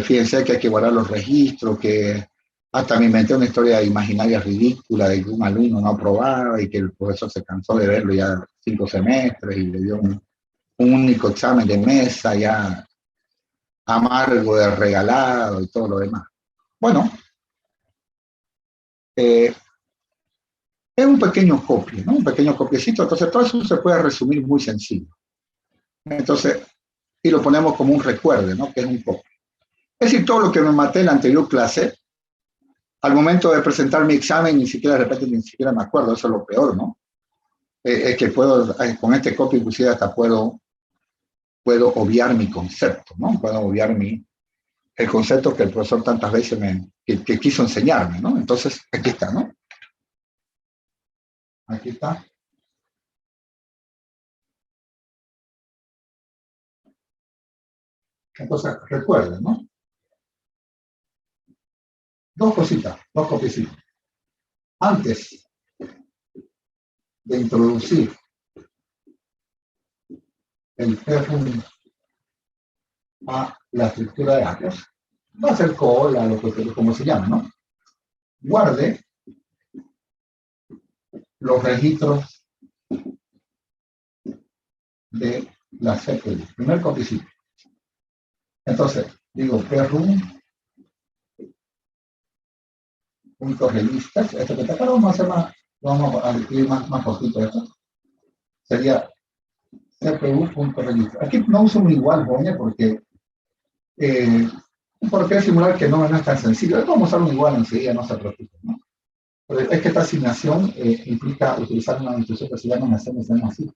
fíjense que hay que guardar los registros, que hasta me inventé una historia imaginaria ridícula de que un alumno no aprobaba y que el profesor se cansó de verlo ya 5 semestres y le dio un único examen de mesa ya amargo, de regalado y todo lo demás. Bueno, es un pequeño copio, ¿no? Un pequeño copiecito, entonces todo eso se puede resumir muy sencillo. Entonces, y lo ponemos como un recuerde, ¿no? Que es un copio. Es decir, todo lo que me maté en la anterior clase, al momento de presentar mi examen, ni siquiera de repente ni siquiera me acuerdo, eso es lo peor, ¿no? Es que puedo, con este copio inclusive hasta puedo obviar mi concepto, ¿no? Puedo obviar el concepto que el profesor tantas veces que quiso enseñarme, ¿no? Entonces, aquí está, ¿no? Aquí está. Entonces, recuerden, ¿no? Dos cositas, dos copiecitas. Antes de introducir el Perrum a la estructura de datos, va a ser cola, lo que como se llama, ¿no? Guarde los registros de la CPU. Primer copicito. Entonces, digo Perrum.revistas. Esto que está acá vamos a hacer más, vamos a escribir más cortito esto. Sería CPU.revistas. Aquí no uso un igual, porque es simular que no es tan sencillo. Vamos a usar un igual enseguida, no se preocupen, ¿no? Pero es que esta asignación implica utilizar una instrucción que se llama hacer así.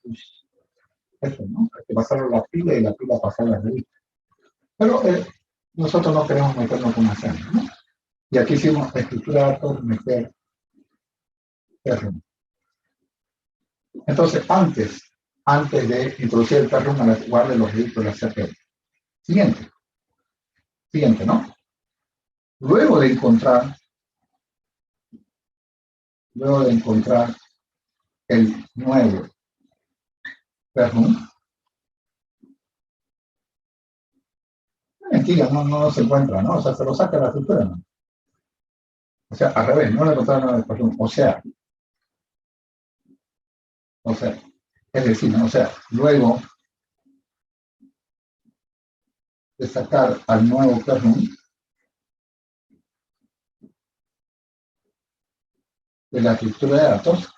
Esto, ¿no? Hay que pasarlo a la pila y la pila pasar a la revista. Pero nosotros no queremos meternos con una serie, ¿no? Y aquí hicimos estructura de datos, meter Perrum. Entonces, antes de introducir el Perrum, guarde los registros de la CPU. Siguiente, ¿no? Luego de encontrar el nuevo Perrum, mentira, no se encuentra, ¿no? O sea, se lo saca de la estructura, ¿no? O sea, al revés, no le encontraron el Perrum. O sea, es decir, ¿no? O sea, luego de sacar al nuevo Perrum de la estructura de datos,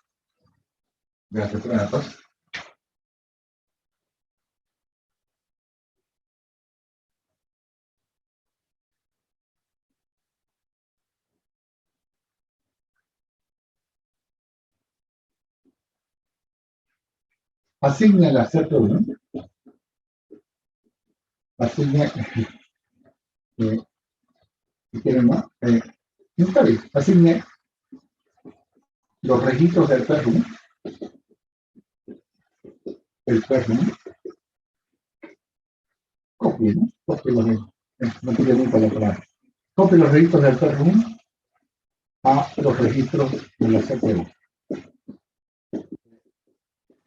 asigne la CPU, asigne, si quieren más, asigne los registros del PRUM, el PRUM, copie, ¿no? Copie los registros, no pide nunca la palabra. Copie los registros del PRUM a los registros de la CPU.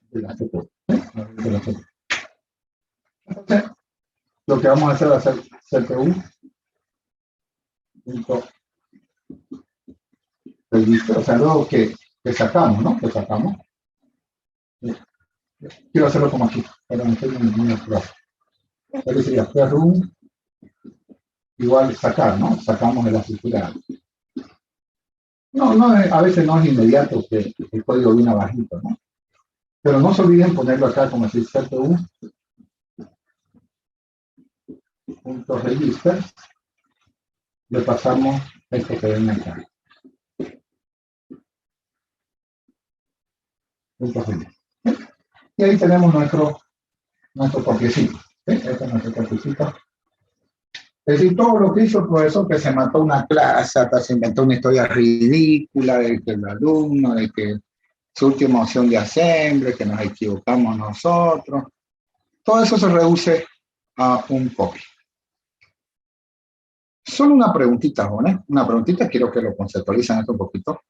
De la CPU. De la CPU. Entonces, lo que vamos a hacer va a ser CPU registro, o sea, luego que sacamos, ¿no? Que sacamos. Quiero hacerlo como aquí, para no tener ninguna prueba. Entonces sería PRUM igual sacar, ¿no? Sacamos de la estructura. No, a veces no es inmediato que el código viene bajito, ¿no? Pero no se olviden ponerlo acá como si CPU punto register, le pasamos esto que ven acá. Punto register. Y ahí tenemos nuestro copiecito. Este es nuestro copiecito. Es decir, todo lo que hizo el profesor, que se mató una clase, hasta se inventó una historia ridícula de que el alumno, de que su última opción de asamble, que nos equivocamos nosotros. Todo eso se reduce a un copy. Solo una preguntita, jóvenes. Una preguntita, quiero que lo conceptualicen esto un poquito.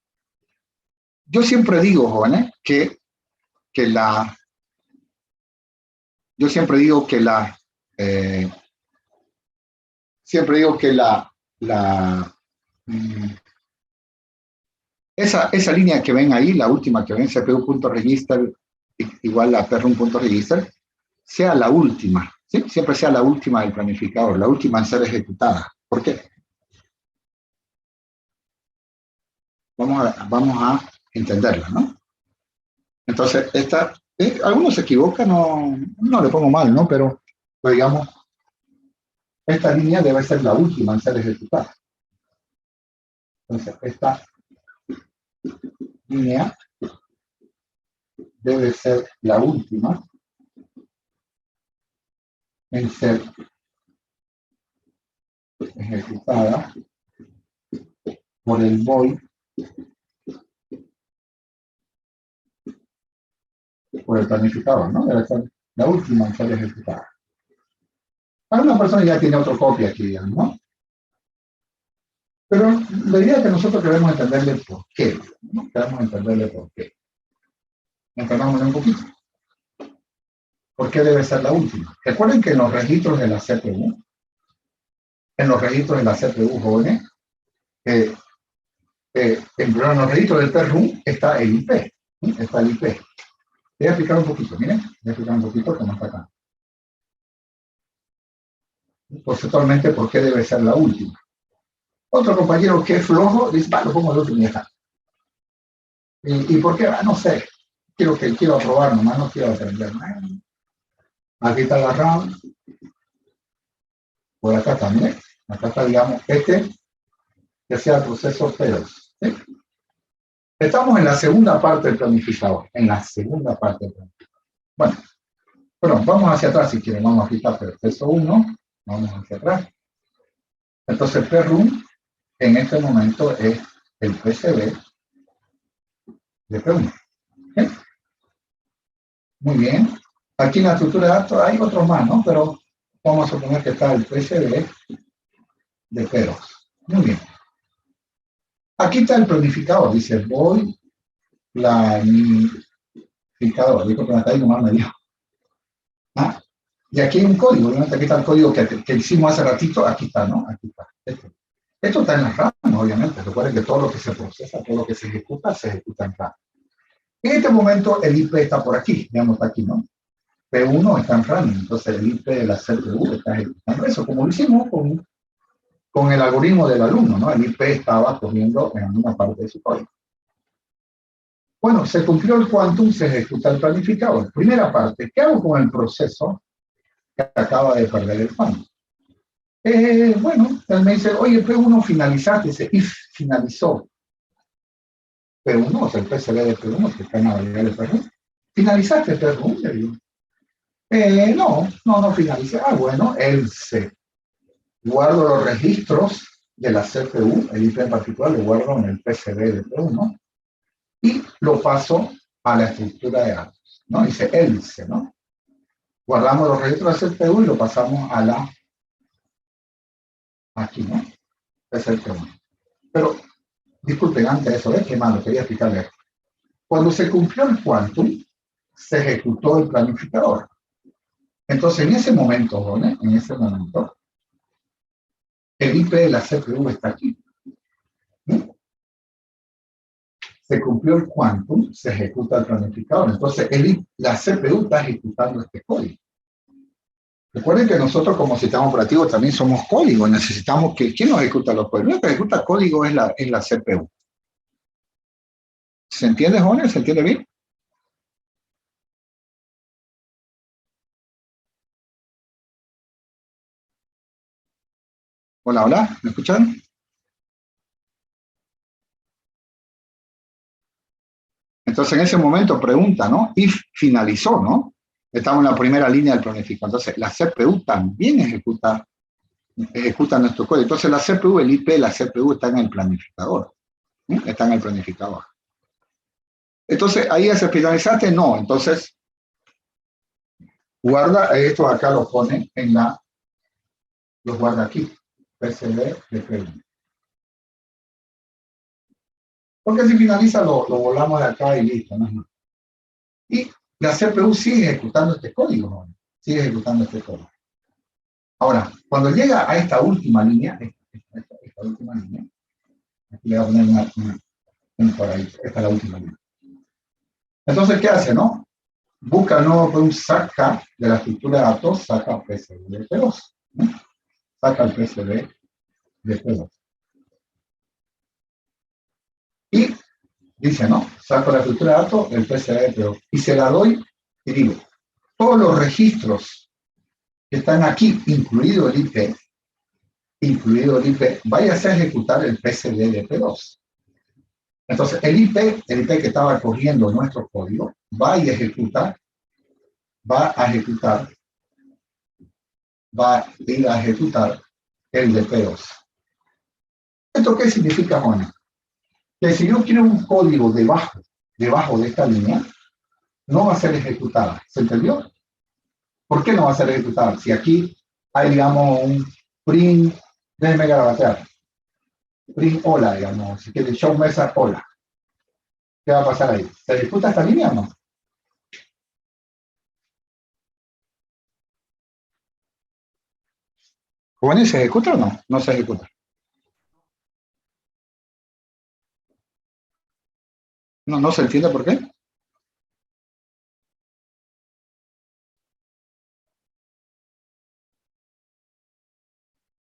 Yo siempre digo, jóvenes, esa línea que ven ahí, la última que ven, CPU.register igual a PRUM.register, sea la última, ¿sí? Siempre sea la última del planificador, la última en ser ejecutada. ¿Por qué? Vamos a entenderla, ¿no? Entonces, algunos se equivocan, no le pongo mal, ¿no? Pero digamos, esta línea debe ser la última en ser ejecutada. Entonces, esta línea debe ser la última en ser ejecutada por el void, por el planificador, ¿no? Debe ser la última en ser ejecutada. Alguna persona ya tiene otro copia aquí, ¿no? Pero la idea es que nosotros queremos entenderle por qué, ¿no? Queremos entenderle por qué. Entendámosle un poquito. ¿Por qué debe ser la última? Recuerden que en los registros de la CPU, jóvenes, en los registros del PRUM está el IP, ¿sí? Está el IP. Voy a explicar un poquito, miren, voy a explicar un poquito cómo está acá. Conceptualmente, ¿por qué debe ser la última? Otro compañero que es flojo dice, lo pongo el último y ya está. ¿Y por qué? No sé. Quiero aprobar nomás, no quiero aprender nada. Aquí está la RAM. Por acá también. Acá está, digamos, que sea el proceso P2. ¿Sí? Estamos en la segunda parte del planificador. En la segunda parte del planificador. Bueno, vamos hacia atrás si quieren. Vamos a quitar proceso 1. Vamos hacia atrás. Entonces, PRUM en este momento es el PCB de P1. ¿Sí? Muy bien. Aquí en la estructura de datos hay otros más, ¿no? Pero vamos a suponer que está el PCB de P2. Muy bien. Aquí está el planificador. Dice void planificador. Digo que me está ahí nomás me dio. ¿Ah? Y aquí hay un código. Obviamente aquí está el código que hicimos hace ratito. Aquí está, ¿no? Aquí está. Esto está en la RAM, obviamente. Recuerden que todo lo que se procesa, todo lo que se ejecuta en RAM. En este momento el IP está por aquí. Digamos, está aquí, ¿no? P1 está en RAM. Entonces el IP de la CPU está ejecutando eso. Como lo hicimos con el algoritmo del alumno, ¿no? El IP estaba cogiendo en alguna parte de su código. Bueno, se cumplió el quantum, se ejecuta el planificador. Primera parte, ¿qué hago con el proceso que acaba de perder el quantum? Bueno, él me dice, oye, P1 finalizaste, dice, if finalizó. P1, o sea, el PCB de P1, que está en la variable P1. ¿Finalizaste P1? Le digo. No finalicé. Bueno, else. Guardo los registros de la CPU, el IP en particular, lo guardo en el PCB de P1. y lo paso a la estructura de datos, ¿no? Dice else, ¿no? Guardamos los registros de CPU y lo pasamos a la, aquí, ¿no? CPU. Pero, disculpen, antes de eso, ¿ves qué malo? Quería explicarles esto. Cuando se cumplió el quantum, se ejecutó el planificador. Entonces, en ese momento, ¿no? En ese momento, el IP de la CPU está aquí. ¿Sí? Se cumplió el quantum, se ejecuta el planificador. Entonces, la CPU está ejecutando este código. Recuerden que nosotros como sistema operativo también somos código. Necesitamos que, ¿quién nos ejecuta los códigos? El que ejecuta código es la CPU. ¿Se entiende, jóvenes? ¿Se entiende bien? Hola, hola, ¿me escuchan? Entonces, en ese momento pregunta, ¿no? If finalizó, ¿no? Estamos en la primera línea del planificador. Entonces, la CPU también ejecuta nuestro código. Entonces, la CPU, el IP de la CPU está en el planificador. ¿Sí? Está en el planificador. Entonces, ahí es finalizaste, no. Entonces, guarda, esto acá lo pone en la, los guarda aquí. PCB de P1. Porque si finaliza, lo volamos de acá y listo, ¿no? Y la CPU sigue ejecutando este código, ¿no? Sigue ejecutando este código. Ahora, cuando llega a esta última línea, esta última línea, aquí le voy a poner un por ahí, esta es la última línea. Entonces, ¿qué hace, no? Busca el nuevo saca de la estructura de datos, saca PCB de P2, ¿no? Saca el PCB de P2. Y dice, ¿no? Saco la estructura de datos, el PCB de P2. Y se la doy y digo, todos los registros que están aquí, incluido el IP, váyase a ejecutar el PCB de P2. Entonces, el IP que estaba corriendo nuestro código, va a ir a ejecutar el de P2. ¿Esto qué significa, Juana? Que si yo quiero un código debajo de esta línea, no va a ser ejecutada. ¿Se entendió? ¿Por qué no va a ser ejecutada? Si aquí hay, digamos, un print, déjenme garabatear, print hola, digamos, si quiere show message hola. ¿Qué va a pasar ahí? ¿Se ejecuta esta línea o no? ¿Jóvenes, se ejecuta o no? No se ejecuta. No se entiende por qué.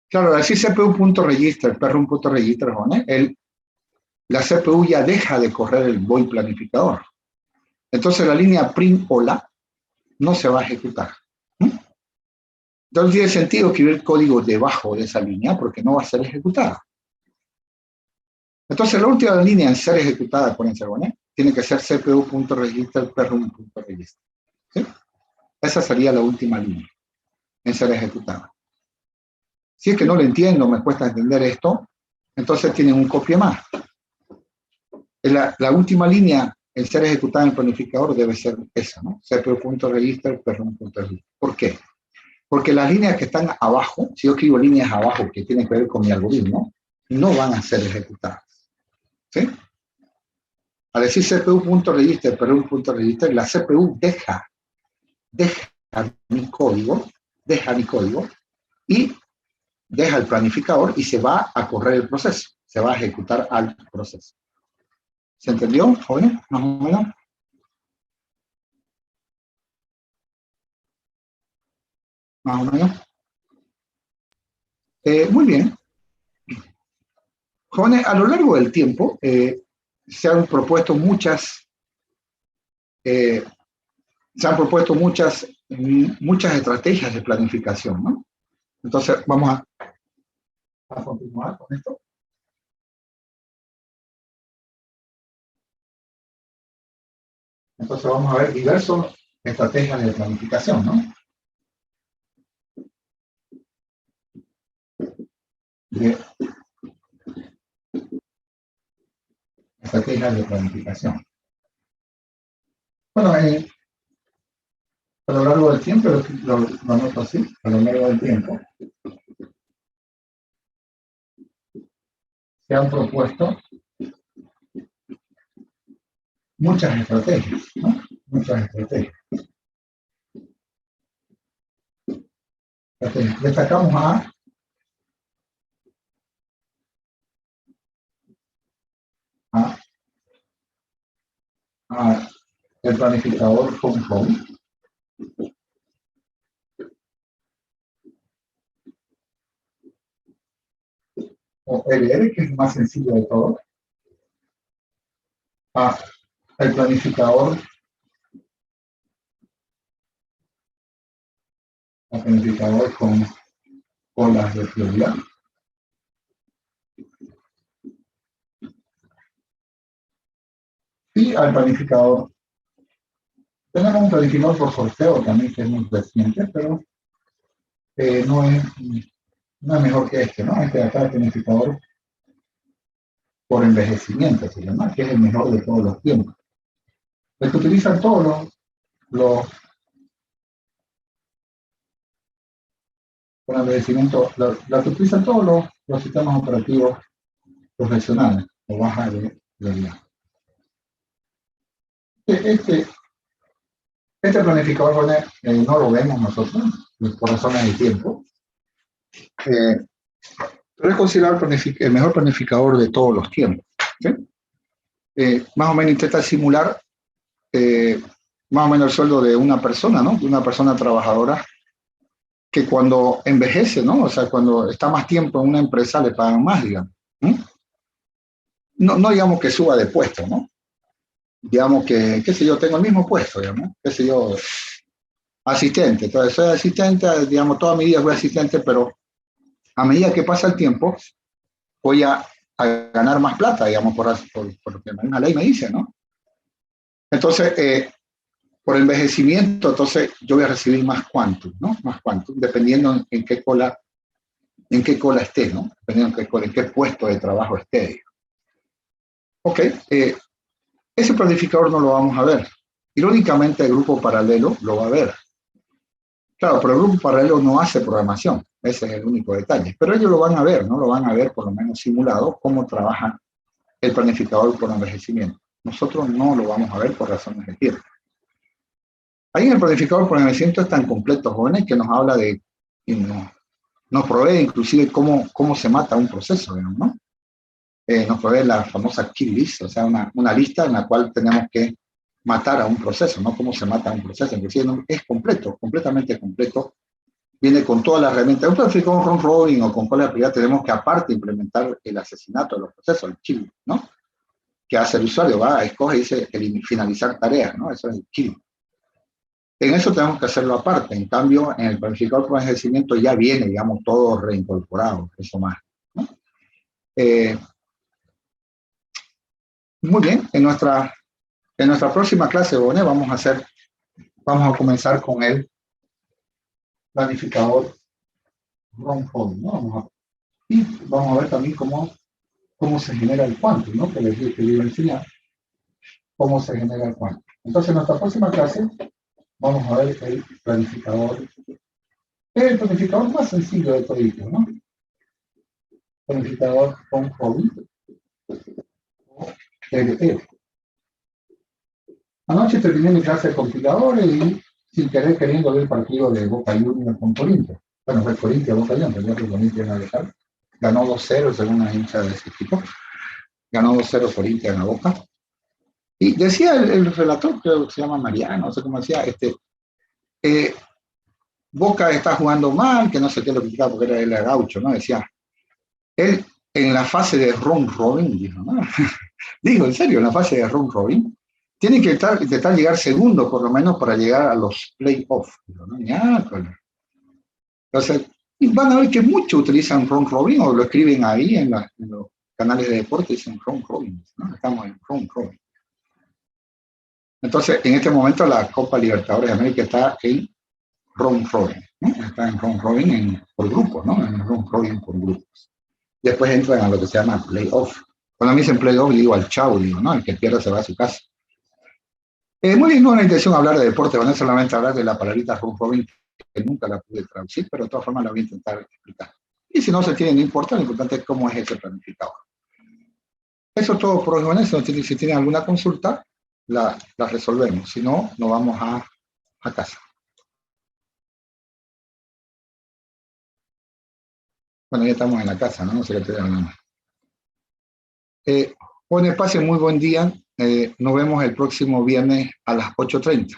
Claro, así CPU.register, perrum.register, la CPU ya deja de correr el void planificador. Entonces la línea print hola no se va a ejecutar. Entonces tiene sentido escribir código debajo de esa línea porque no va a ser ejecutada. Entonces la última línea en ser ejecutada, acuérdense, tiene que ser CPU.register, perrum.register. ¿Sí? Esa sería la última línea en ser ejecutada. Si es que no lo entiendo, me cuesta entender esto, entonces tienen un copia más. La última línea en ser ejecutada en el planificador debe ser esa, ¿no? CPU.register, perrum.register. ¿Por qué? Porque las líneas que están abajo, si yo escribo líneas abajo que tienen que ver con mi algoritmo, no van a ser ejecutadas. ¿Sí? Al decir CPU.register, perrum.register, la CPU deja mi código y deja el planificador y se va a correr el proceso, se va a ejecutar al proceso. ¿Se entendió, jóvenes? Más o menos. Más o menos. Muy bien. Jóvenes, a lo largo del tiempo se han propuesto muchas estrategias de planificación, ¿no? Entonces, vamos a continuar con esto. Entonces, vamos a ver diversas estrategias de planificación, ¿no? Estrategias de planificación. Bueno, a lo largo del tiempo, lo anoto así, a lo largo del tiempo, se han propuesto muchas estrategias, ¿no? Muchas estrategias. Entonces, destacamos a el planificador Home, o LR, que es el más sencillo de todos, a el planificador con colas de prioridad. Y al planificador, tenemos un planificador por sorteo también, que es muy reciente, pero no es mejor que este, ¿no? Este de acá, el planificador por envejecimiento, se llama, que es el mejor de todos los tiempos. El que utilizan todos los por envejecimiento, la que utilizan todos los sistemas operativos profesionales o baja de prioridad. Este planificador no lo vemos nosotros, por razones de tiempo, pero es considerado el mejor planificador de todos los tiempos. ¿Sí? Más o menos intenta simular más o menos el sueldo de una persona, ¿no? De una persona trabajadora que cuando envejece, ¿no? O sea, cuando está más tiempo en una empresa le pagan más, digamos. No digamos que suba de puesto, ¿no? Digamos que, qué sé yo, tengo el mismo puesto, digamos, qué sé yo, asistente. Entonces, soy asistente, digamos, toda mi vida fui asistente, pero a medida que pasa el tiempo, voy a ganar más plata, digamos, por lo que una ley me dice, ¿no? Entonces, por envejecimiento, entonces yo voy a recibir más quantum, ¿no? Más quantum, dependiendo en qué cola esté, ¿no? Dependiendo en qué puesto de trabajo esté. Ok, ese planificador no lo vamos a ver. Irónicamente, el grupo paralelo lo va a ver. Claro, pero el grupo paralelo no hace programación. Ese es el único detalle. Pero ellos lo van a ver, ¿no? Lo van a ver por lo menos simulado cómo trabaja el planificador por envejecimiento. Nosotros no lo vamos a ver por razones de tiempo. Ahí en el planificador por envejecimiento es tan completo, jóvenes, que nos habla de, nos provee inclusive cómo se mata un proceso, digamos, ¿no? Nos provee la famosa kill list, o sea, una lista en la cual tenemos que matar a un proceso, ¿no? Cómo se mata a un proceso. Inclusive es completo, completamente completo. Viene con todas las herramientas. Un planificador con robin o con cola de prioridad tenemos que aparte implementar el asesinato de los procesos, el kill, ¿no? Que hace el usuario, va, escoge y dice finalizar tareas, ¿no? Eso es el kill. En eso tenemos que hacerlo aparte. En cambio, en el planificador por envejecimiento ya viene, digamos, todo reincorporado, eso más, ¿no? Muy bien, en nuestra próxima clase, Bonet, vamos a comenzar con el planificador Ron-Hall, ¿no? Y vamos a ver también cómo se genera el quantum, ¿no? Que les iba a enseñar cómo se genera el quantum. Entonces, en nuestra próxima clase vamos a ver el planificador. Es el planificador más sencillo de todo, ¿no? Planificador Ron-Hall. Anoche terminé mi clase de compiladores y sin querer queriendo ver el partido de Boca Juniors con Corinthians. Bueno, fue Corinthians, Boca Juniors, el otro Corinthians a dejar. Ganó 2-0 según la hincha de ese equipo. Ganó 2-0 Corinthians a Boca. Y decía el relator, creo que se llama Mariano, no sé cómo decía, Boca está jugando mal, que no sé qué lo criticaba porque era gaucho, ¿no? Decía, él en la fase de round robin, dijo, ¿no? Dijo, en serio, en la fase de round robin, tienen que intentar llegar segundo, por lo menos, para llegar a los playoffs. ¿No? Entonces, van a ver que muchos utilizan round robin o lo escriben ahí en los canales de deporte, dicen round robin, ¿no? Estamos en round robin. Entonces, en este momento la Copa Libertadores de América está en round robin, ¿no? Está en round robin por grupos, ¿no? En round robin por grupos. Después entran a lo que se llama playoff. Cuando me dicen playoff, le digo al chavo, digo, ¿no? El que pierda se va a su casa. Muy bien, no es una intención hablar de deporte, van a solamente hablar de la palabrita home run, que nunca la pude traducir, pero de todas formas la voy a intentar explicar. Y si no se tiene, no importa, lo importante es cómo es ese planificador. Eso es todo por hoy, jóvenes. Si tienen alguna consulta, la resolvemos. Si no, nos vamos a casa. Bueno, ya estamos en la casa, ¿no? No sé qué te digan. Bueno, pasen muy buen día. Nos vemos el próximo viernes a las 8:30.